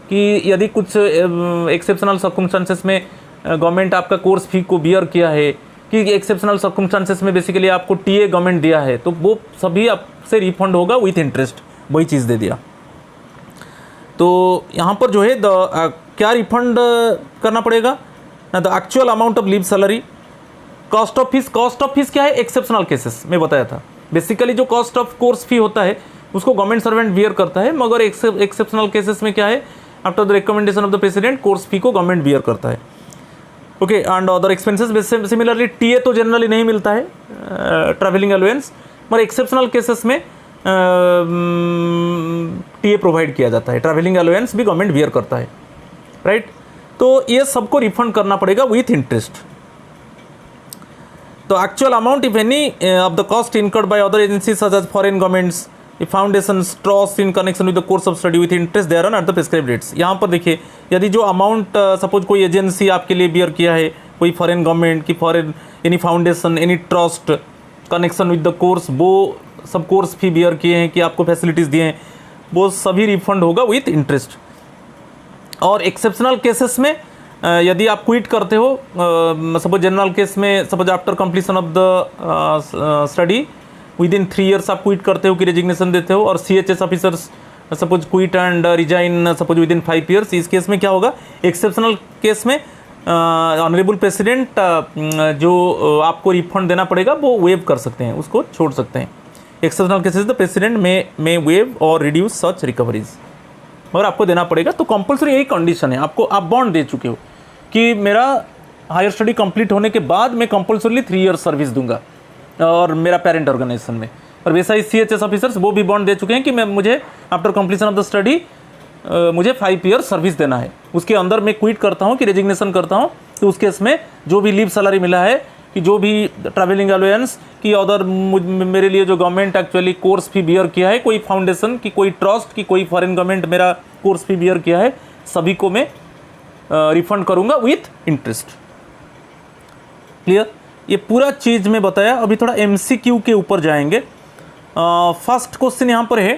कि यदि कुछ एक्सेप्शनल सर्कमस्टांसेस में गवर्नमेंट आपका कोर्स फी को बियर किया है, कि एक्सेप्शनल सर्कमस्टांसेस में बेसिकली आपको TA गवर्नमेंट दिया है, तो वो सभी आपसे रिफंड होगा विथ इंटरेस्ट, वही चीज़ दे दिया। तो यहाँ पर जो है क्या रिफंड करना पड़ेगा, the actual amount of leave salary, cost of fees. Cost of fees क्या है, एक्सेप्शनल केसेस में बताया था। बेसिकली जो कॉस्ट ऑफ कोर्स फी होता है उसको गवर्नमेंट सर्वेंट बियर करता है, मगर एक्सेप्शनल केसेस में क्या है, after the recommendation of the president course fee को गवर्नमेंट बियर करता है। Okay, and other expenses. Similarly TA तो जनरली नहीं मिलता है, ट्रैवलिंग अलाउंस, मगर एक्सेप्शनल केसेस में TA प्रोवाइड किया जाता है, ट्रैवलिंग अलाउंस भी गवर्नमेंट बियर करता है, राइट। तो ये सबको रिफंड करना पड़ेगा विथ इंटरेस्ट। तो actual amount if any of the cost incurred by other agencies such as foreign governments, foundations, trust in connection with the course of study with interest thereon at the prescribed rates. यहाँ पर देखिए, यदि जो amount suppose कोई agency आपके लिए beer किया है, कोई फॉरेन गवर्नमेंट की, foreign any foundation, any trust connection with the course, वो सब कोर्स फी बियर किए हैं, कि आपको फैसिलिटीज़ दिए हैं, वो सभी रिफंड होगा विथ इंटरेस्ट। और एक्सेप्शनल केसेस में यदि आप क्विट करते हो, सपोज जनरल केस में, suppose after completion of the study with in 3 years आप क्विट करते हो, कि रेजिग्नेशन देते हो, और CHS officers suppose quit and resign suppose with in 5 years, इस केस में क्या होगा, एक्सेप्शनल केस में ऑनरेबल प्रेसिडेंट जो आपको रिफंड देना पड़ेगा वो वेव कर सकते हैं, उसको छोड़ सकते हैं। एक्सेप्शनल केसेस द प्रेसिडेंट में वेव और रिड्यूस सच रिकवरीज, मगर आपको देना पड़ेगा। तो कंपलसरी यही कंडीशन है, आपको आप बॉन्ड दे चुके हो कि मेरा हायर स्टडी कंप्लीट होने के बाद मैं कंपलसरीली 3 years सर्विस दूंगा और मेरा पेरेंट ऑर्गेनाइजेशन में। और वैसा ही CHS ऑफिसर्स वो भी बॉन्ड दे चुके हैं कि मुझे after completion of the study मुझे 5 years सर्विस देना है, उसके अंदर मैं क्विट करता हूँ, कि रेजिग्नेशन करता हूँ, तो उस केस में जो भी लीव सैलरी मिला है, कि जो भी ट्रैवलिंग अलाउंस की अदर मेरे लिए जो government actually course fee bear किया है, कोई फाउंडेशन की, कोई ट्रस्ट की, कोई फॉरेन गवर्नमेंट मेरा कोर्स फी बियर किया है, सभी को मैं रिफंड करूँगा विथ इंटरेस्ट। क्लियर, ये पूरा चीज़ में बताया। अभी थोड़ा MCQ के ऊपर जाएंगे। फर्स्ट क्वेश्चन यहाँ पर है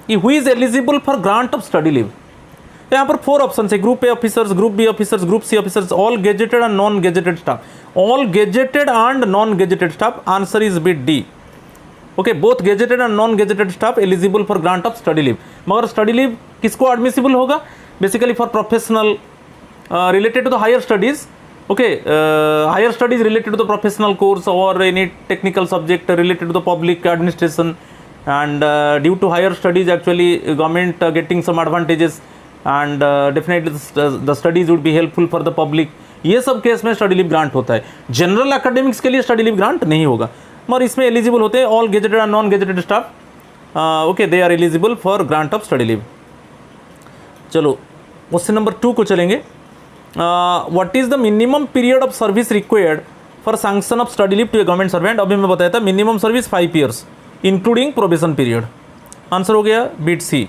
कि who is eligible for grant of study leave. यहाँ पर 4 ऑप्शन है, group A officers, group B officers, group C officers, all gazetted and non gazetted staff. All gazetted and non gazetted staff, answer is bit D। Okay, both gazetted and non gazetted staff eligible for grant of study leave. मगर study leave किसको admissible होगा, basically for professional related to the higher studies. Okay, higher studies related to the professional course or any technical subject related to the public administration, and due to higher studies actually government getting some advantages and definitely the studies would be helpful for the public, ये सब case में study leave grant होता है। General academics के लिए study leave grant नहीं होगा, मगर इसमें एलिजिबल होते हैं all gazetted and non gazetted staff, okay, they are eligible for grant of study leave. चलो क्वेश्चन नंबर 2 को चलेंगे। What is the minimum period of service required for sanction of study leave to a government servant. अभी मैं बताया था minimum service 5 years including probation period. Answer हो गया bit C,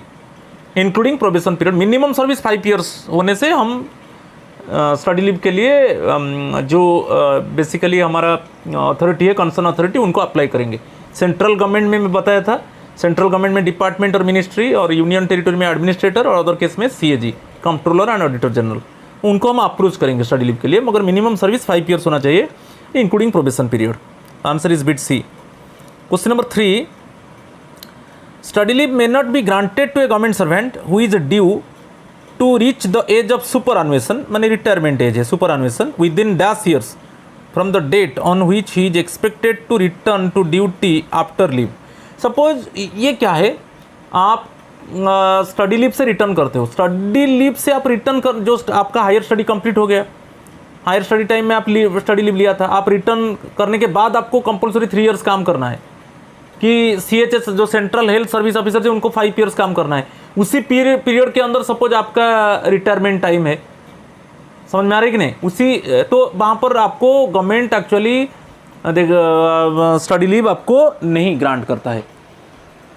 including probation period. Minimum service 5 years होने से हम study leave के लिए जो बेसिकली हमारा अथॉरिटी है, कंसर्न अथॉरिटी, उनको अप्लाई करेंगे। सेंट्रल गवर्नमेंट में मैं बताया था, सेंट्रल गवर्नमेंट में डिपार्टमेंट और मिनिस्ट्री, और यूनियन टेरिटरी में एडमिनिस्ट्रेटर, और अदर केस में CAG, controller and auditor general, उनको हम अप्रोच करेंगे स्टडी लीव के लिए, मगर मिनिमम सर्विस 5 ईयर्स होना चाहिए including probation period. Answer is bit C. Question number 3, study leave may not be granted to a government servant who is due to reach the age of superannuation, माने retirement age है, superannuation within dash years from the date on which he is expected to return to duty after leave। Suppose ये क्या है, आप study leave से return करते हो, study leave से आप रिटर्न कर, जो आपका हायर स्टडी कंप्लीट हो गया, हायर स्टडी टाइम में आप स्टडी लीव लिया था, आप रिटर्न करने के बाद आपको कंपलसरी 3 ईयर्स काम करना है, कि सीएचएस जो सेंट्रल हेल्थ सर्विस ऑफिसर है उनको 5 ईयर्स काम करना है। उसी पीरियड के अंदर सपोज आपका रिटायरमेंट टाइम है, समझ में आ रही कि नहीं, उसी तो वहाँ पर आपको गवर्नमेंट एक्चुअली स्टडी लीव आपको नहीं ग्रांट करता है।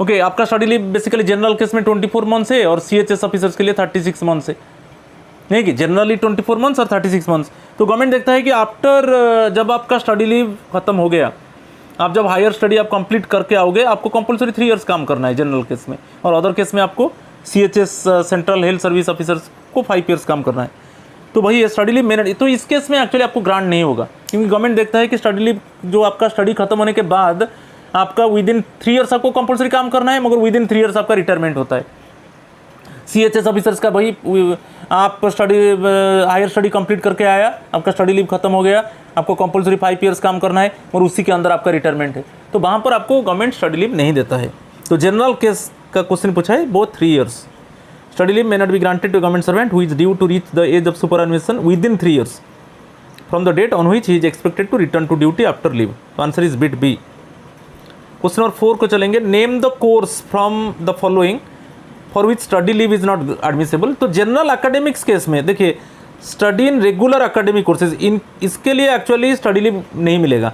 ओके, आपका study leave basically general case में 24 मंथ्स है और सीएचएस ऑफिसर्स के लिए 36 मंथ्स है, नहीं कि जनरली 24 मंथ्स और 36 मंथ्स। तो गवर्नमेंट देखता है कि आफ्टर जब आपका स्टडी लीव खत्म हो गया, आप जब हायर स्टडी आप कंप्लीट करके आओगे, आपको कंपलसरी 3 ईयर्स काम करना है जनरल केस में, और अदर केस में आपको CHS central health service officers को 5 ईयर्स काम करना है। तो वही है स्टडी लीव मैंने, तो इस केस में एक्चुअली आपको ग्रांट नहीं होगा, क्योंकि गवर्नमेंट देखता है कि स्टडी लीव जो आपका स्टडी खत्म होने के बाद आपका विदिन 3 ईयर्स आपको कंपलसरी काम करना है, मगर विदिन 3 ईयर्स आपका रिटायरमेंट होता है। सीएचएस ऑफिसर्स का वही, आप स्टडी हायर स्टडी कंप्लीट करके आया, आपका स्टडी लीव खत्म हो गया, आपको कंपलसरी 5 ईयर्स काम करना है और उसी के अंदर आपका रिटायरमेंट है, तो वहाँ पर आपको गवर्नमेंट स्टडी लीव नहीं देता है। तो जनरल केस का क्वेश्चन पूछा है, both 3 years study leave may not be granted to a government servant who is due to reach the age of superannuation within 3 years from the date on which he is expected to return to duty after leave। तो answer is bit B. Question number 4 को चलेंगे। Name the course from the following for which study leave is not admissible. तो general academics case में देखिए, study in regular academic courses, इन इसके लिए actually study leave नहीं मिलेगा।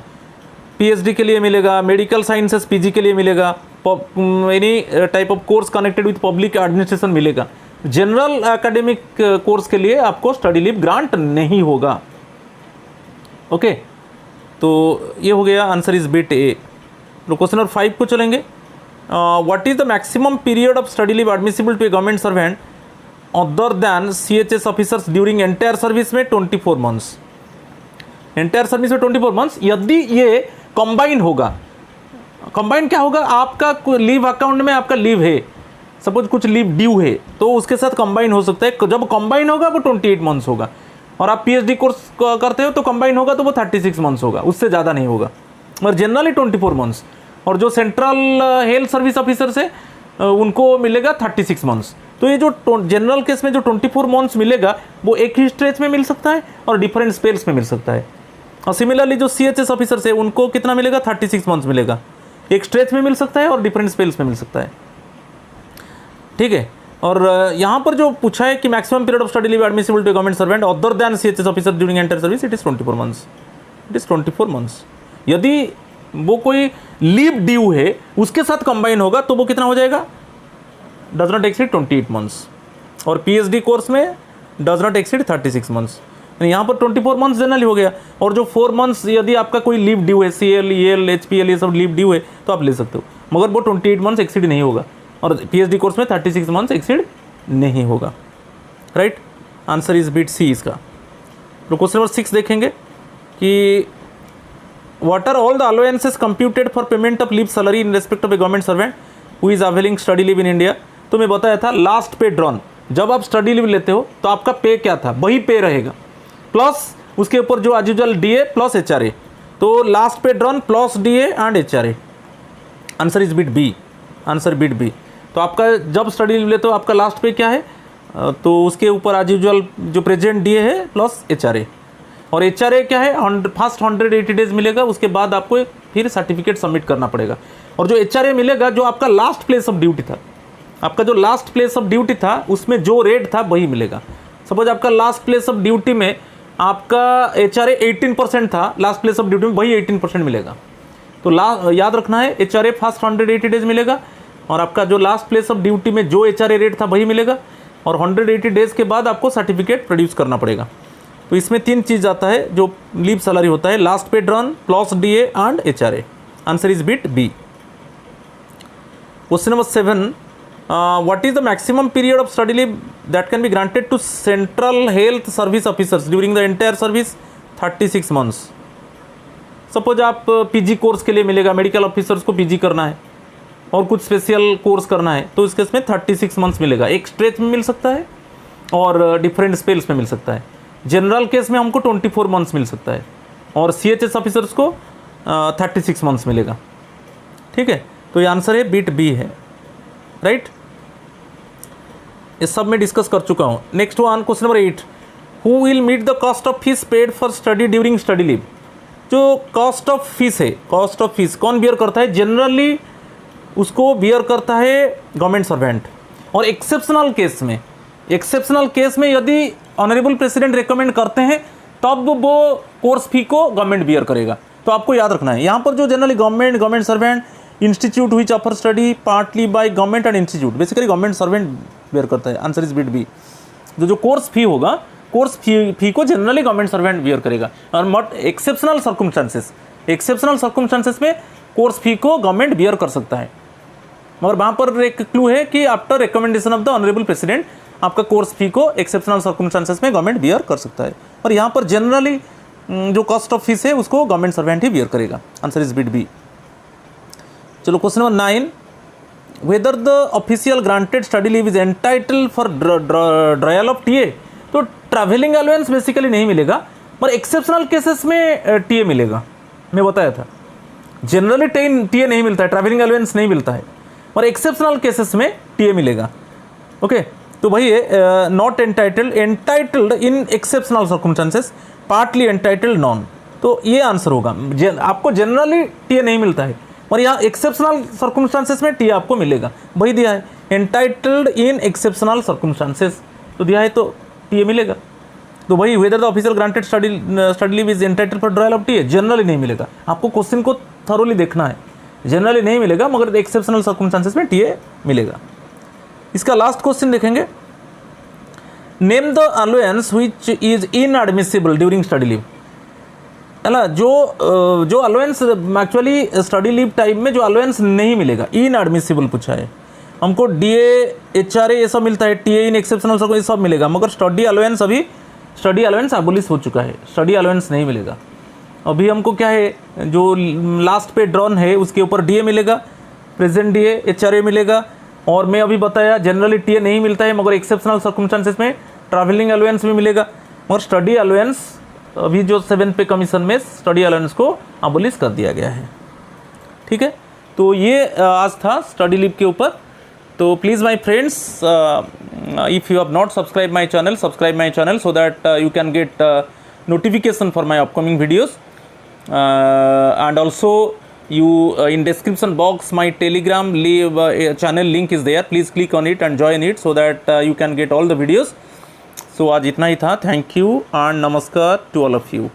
पीएचडी के लिए मिलेगा, मेडिकल साइंसेस पीजी के लिए मिलेगा, any type of course connected with public administration मिलेगा। जनरल एकेडमिक कोर्स के लिए आपको स्टडी लीव ग्रांट नहीं होगा। ओके, तो ये हो गया, आंसर इज बिट ए। तो क्वेश्चन नंबर 5 को चलेंगे। What is the maximum period of study leave admissible to a government servant other than CHS officers during entire service में 24 मंथ्स। एंटायर सर्विस में 24 मंथ्स, यदि ये कंबाइन होगा, combine क्या होगा, आपका लीव अकाउंट में आपका लीव है, सपोज कुछ लीव ड्यू है तो उसके साथ कंबाइन हो सकता है। जब कंबाइन होगा वो 28 मंथ्स होगा, और आप पीएचडी कोर्स करते हो तो कंबाइन होगा तो वो 36 मंथ्स होगा, उससे ज़्यादा नहीं होगा, मगर जनरली 24 मंथ्स। और जो सेंट्रल हेल्थ सर्विस ऑफिसर से उनको मिलेगा 36 मंथ्स। तो ये जो जनरल केस में जो 24 मंथ्स मिलेगा वो एक ही स्ट्रेच में मिल सकता है और डिफरेंट स्पेल्स में मिल सकता है। और सिमिलरली जो सीएचएस ऑफिसर से उनको कितना मिलेगा, 36 मंथ्स मिलेगा, एक स्ट्रेच में मिल सकता है और डिफरेंट स्पेल्स में मिल सकता है। ठीक है, और यहाँ पर जो पूछा है कि maximum period of study leave admissible to government servant other than CHS officer during entire service, it is 24 months. It is 24 months. यदि वो कोई लीव ड्यू है उसके साथ कंबाइन होगा तो वो कितना हो जाएगा, डज नॉट एक्सीड 28 मंथ्स। और पीएचडी कोर्स में डज नॉट एक्सीड 36 मंथ्स। यहाँ पर 24 मंथ्स जनरली हो गया, और जो 4 मंथ्स यदि आपका कोई लीव ड्यू है, सीएल, ईएल, एचपीएल, ये सब लीव ड्यू है तो आप ले सकते हो, मगर वो 28 मंथ्स एक्सीड नहीं होगा, और पीएचडी कोर्स में 36 मंथ्स एक्सीड नहीं होगा। Right, answer is bit C इसका। तो क्वेश्चन नंबर 6 देखेंगे कि what are all the allowances computed for payment of leave salary in respect of a government servant who is availing study leave in India. तो मैं बताया था last pay drawn, जब आप स्टडी लीव लेते हो तो आपका पे क्या था, वही पे रहेगा, प्लस उसके ऊपर जो as usual DA plus HRA. तो last pay drawn plus DA and HRA. Answer is bit B. Answer bit B. तो आपका जब स्टडी लीव लेते हो आपका लास्ट पे क्या है, तो उसके ऊपर एज यूजुअल जो प्रेजेंट डीए है प्लस एचआरए, और एचआरए क्या है फर्स्ट 180 डेज मिलेगा, उसके बाद आपको फिर सर्टिफिकेट सबमिट करना पड़ेगा। और जो एचआरए मिलेगा जो आपका लास्ट प्लेस ऑफ ड्यूटी था, आपका जो लास्ट प्लेस ऑफ ड्यूटी था उसमें जो रेट था वही मिलेगा। सपोज आपका लास्ट प्लेस ऑफ ड्यूटी में आपका एचआरए 18% था, लास्ट प्लेस ऑफ ड्यूटी में वही 18% मिलेगा। तो याद रखना है एचआरए फर्स्ट 180 डेज मिलेगा, और आपका जो लास्ट प्लेस ऑफ ड्यूटी में जो एचआरए रेट था वही मिलेगा, और 180 डेज के बाद आपको सर्टिफिकेट प्रोड्यूस करना पड़ेगा। तो इसमें 3 चीज़ आता है जो लीव सैलरी होता है, last paid run plus DA and HRA. Answer is bit B. Question number 7, what is the maximum period of study leave that can be granted to central health service officers during the entire service? 36 months। Suppose आप PG course के लिए मिलेगा, medical officers को PG करना है और कुछ special course करना है, तो इस केस में 36 मंथ्स मिलेगा। एक स्ट्रेच में मिल सकता है और डिफरेंट स्पेल्स में मिल सकता है। जनरल केस में हमको 24 मंथ्स मिल सकता है, और सीएचएस ऑफिसर्स को 36 मंथ्स मिलेगा। ठीक है, तो ये आंसर है बिट बी है, राइट। इस सब में डिस्कस कर चुका हूँ। Next one, question number 8, who will meet the cost of fees paid for study during study leave. जो कॉस्ट ऑफ फीस है, कॉस्ट ऑफ फीस कौन बियर करता है? जनरली उसको बियर करता है गवर्नमेंट सर्वेंट, और एक्सेप्शनल केस में यदि ऑनरेबल प्रेसिडेंट रिकमेंड करते हैं तब वो कोर्स फी को गवर्नमेंट बियर करेगा। तो आपको याद रखना है यहाँ पर जो generally government servant, institute which offer study partly by government and institute, basically government servant bear करता है। Answer is bit B. जो कोर्स फी होगा, कोर्स फी को जनरली गवर्नमेंट सर्वेंट बियर करेगा, और बट एक्सेप्शनल सर्कमस्टांसेस में course fee को government beer कर सकता है। मगर वहाँ पर एक क्लू है कि after recommendation of the honourable president आपका कोर्स फी को एक्सेप्शनल सर्कमस्टांसेस में गवर्नमेंट बियर कर सकता है, और यहाँ पर जनरली जो कॉस्ट ऑफ फीस है उसको गवर्नमेंट सर्वेंट ही बियर करेगा। Answer is bit B. चलो question number 9, whether the official granted study leave is entitle for drawal of TA. तो ट्रैवलिंग अलाउंस बेसिकली नहीं मिलेगा, पर एक्सेप्शनल केसेस में टीए मिलेगा। मैं बताया था जनरली टीए नहीं मिलता है, ट्रैवलिंग अलाउंस नहीं मिलता है, और एक्सेप्शनल केसेस में टीए मिलेगा। ओके, तो वही है not entitled in exceptional circumstances, partly entitled non. तो ये आंसर होगा। आपको जनरली टीए नहीं मिलता है, और यहाँ एक्सेप्शनल सर्कमस्टांसेस में टीए आपको मिलेगा, वही दिया है एंटाइटल्ड इन एक्सेप्शनल सर्कमस्टांसेस, तो दिया है तो टीए मिलेगा। तो वही whether the official granted study leave is entitled for drawal of TA, generally नहीं मिलेगा। आपको क्वेश्चन को थरोली देखना है, जनरली नहीं मिलेगा मगर एक्सेप्शनल सर्कमस्टांसेस में टीए मिलेगा। इसका लास्ट क्वेश्चन देखेंगे, name the allowance which is inadmissible during study leave. है ना, जो allowance actually study leave time में जो अलाउंस नहीं मिलेगा, इनएडमिसिबल पूछा है हमको। डीए, एचआरए ये सब मिलता है, टीए इन एक्सेप्शनल सर्कम ये सब मिलेगा, मगर स्टडी अलाउंस एबोलिश हो चुका है, स्टडी अलाउंस नहीं मिलेगा। अभी हमको क्या है, जो लास्ट पे ड्रॉन है उसके ऊपर डीए मिलेगा, प्रेजेंट डीए, एचआरए मिलेगा, और मैं अभी बताया जनरली टीए नहीं मिलता है, मगर एक्सेप्शनल सर्कमस्टांसेस में ट्रैवलिंग अलाउंस भी मिलेगा, और स्टडी अलाउंस अभी जो 7th पे कमीशन में स्टडी अलाउंस को अबोलिश कर दिया गया है। ठीक है, तो ये आज था स्टडी लीव के ऊपर। तो please my friends, if you have not subscribe my channel, subscribe my channel so that you can get notification for my upcoming videos, and also you in description box my telegram channel link is there, please click on it and join it so that you can get all the videos. So आज इतना ही था, thank you and नमस्कार to all of you.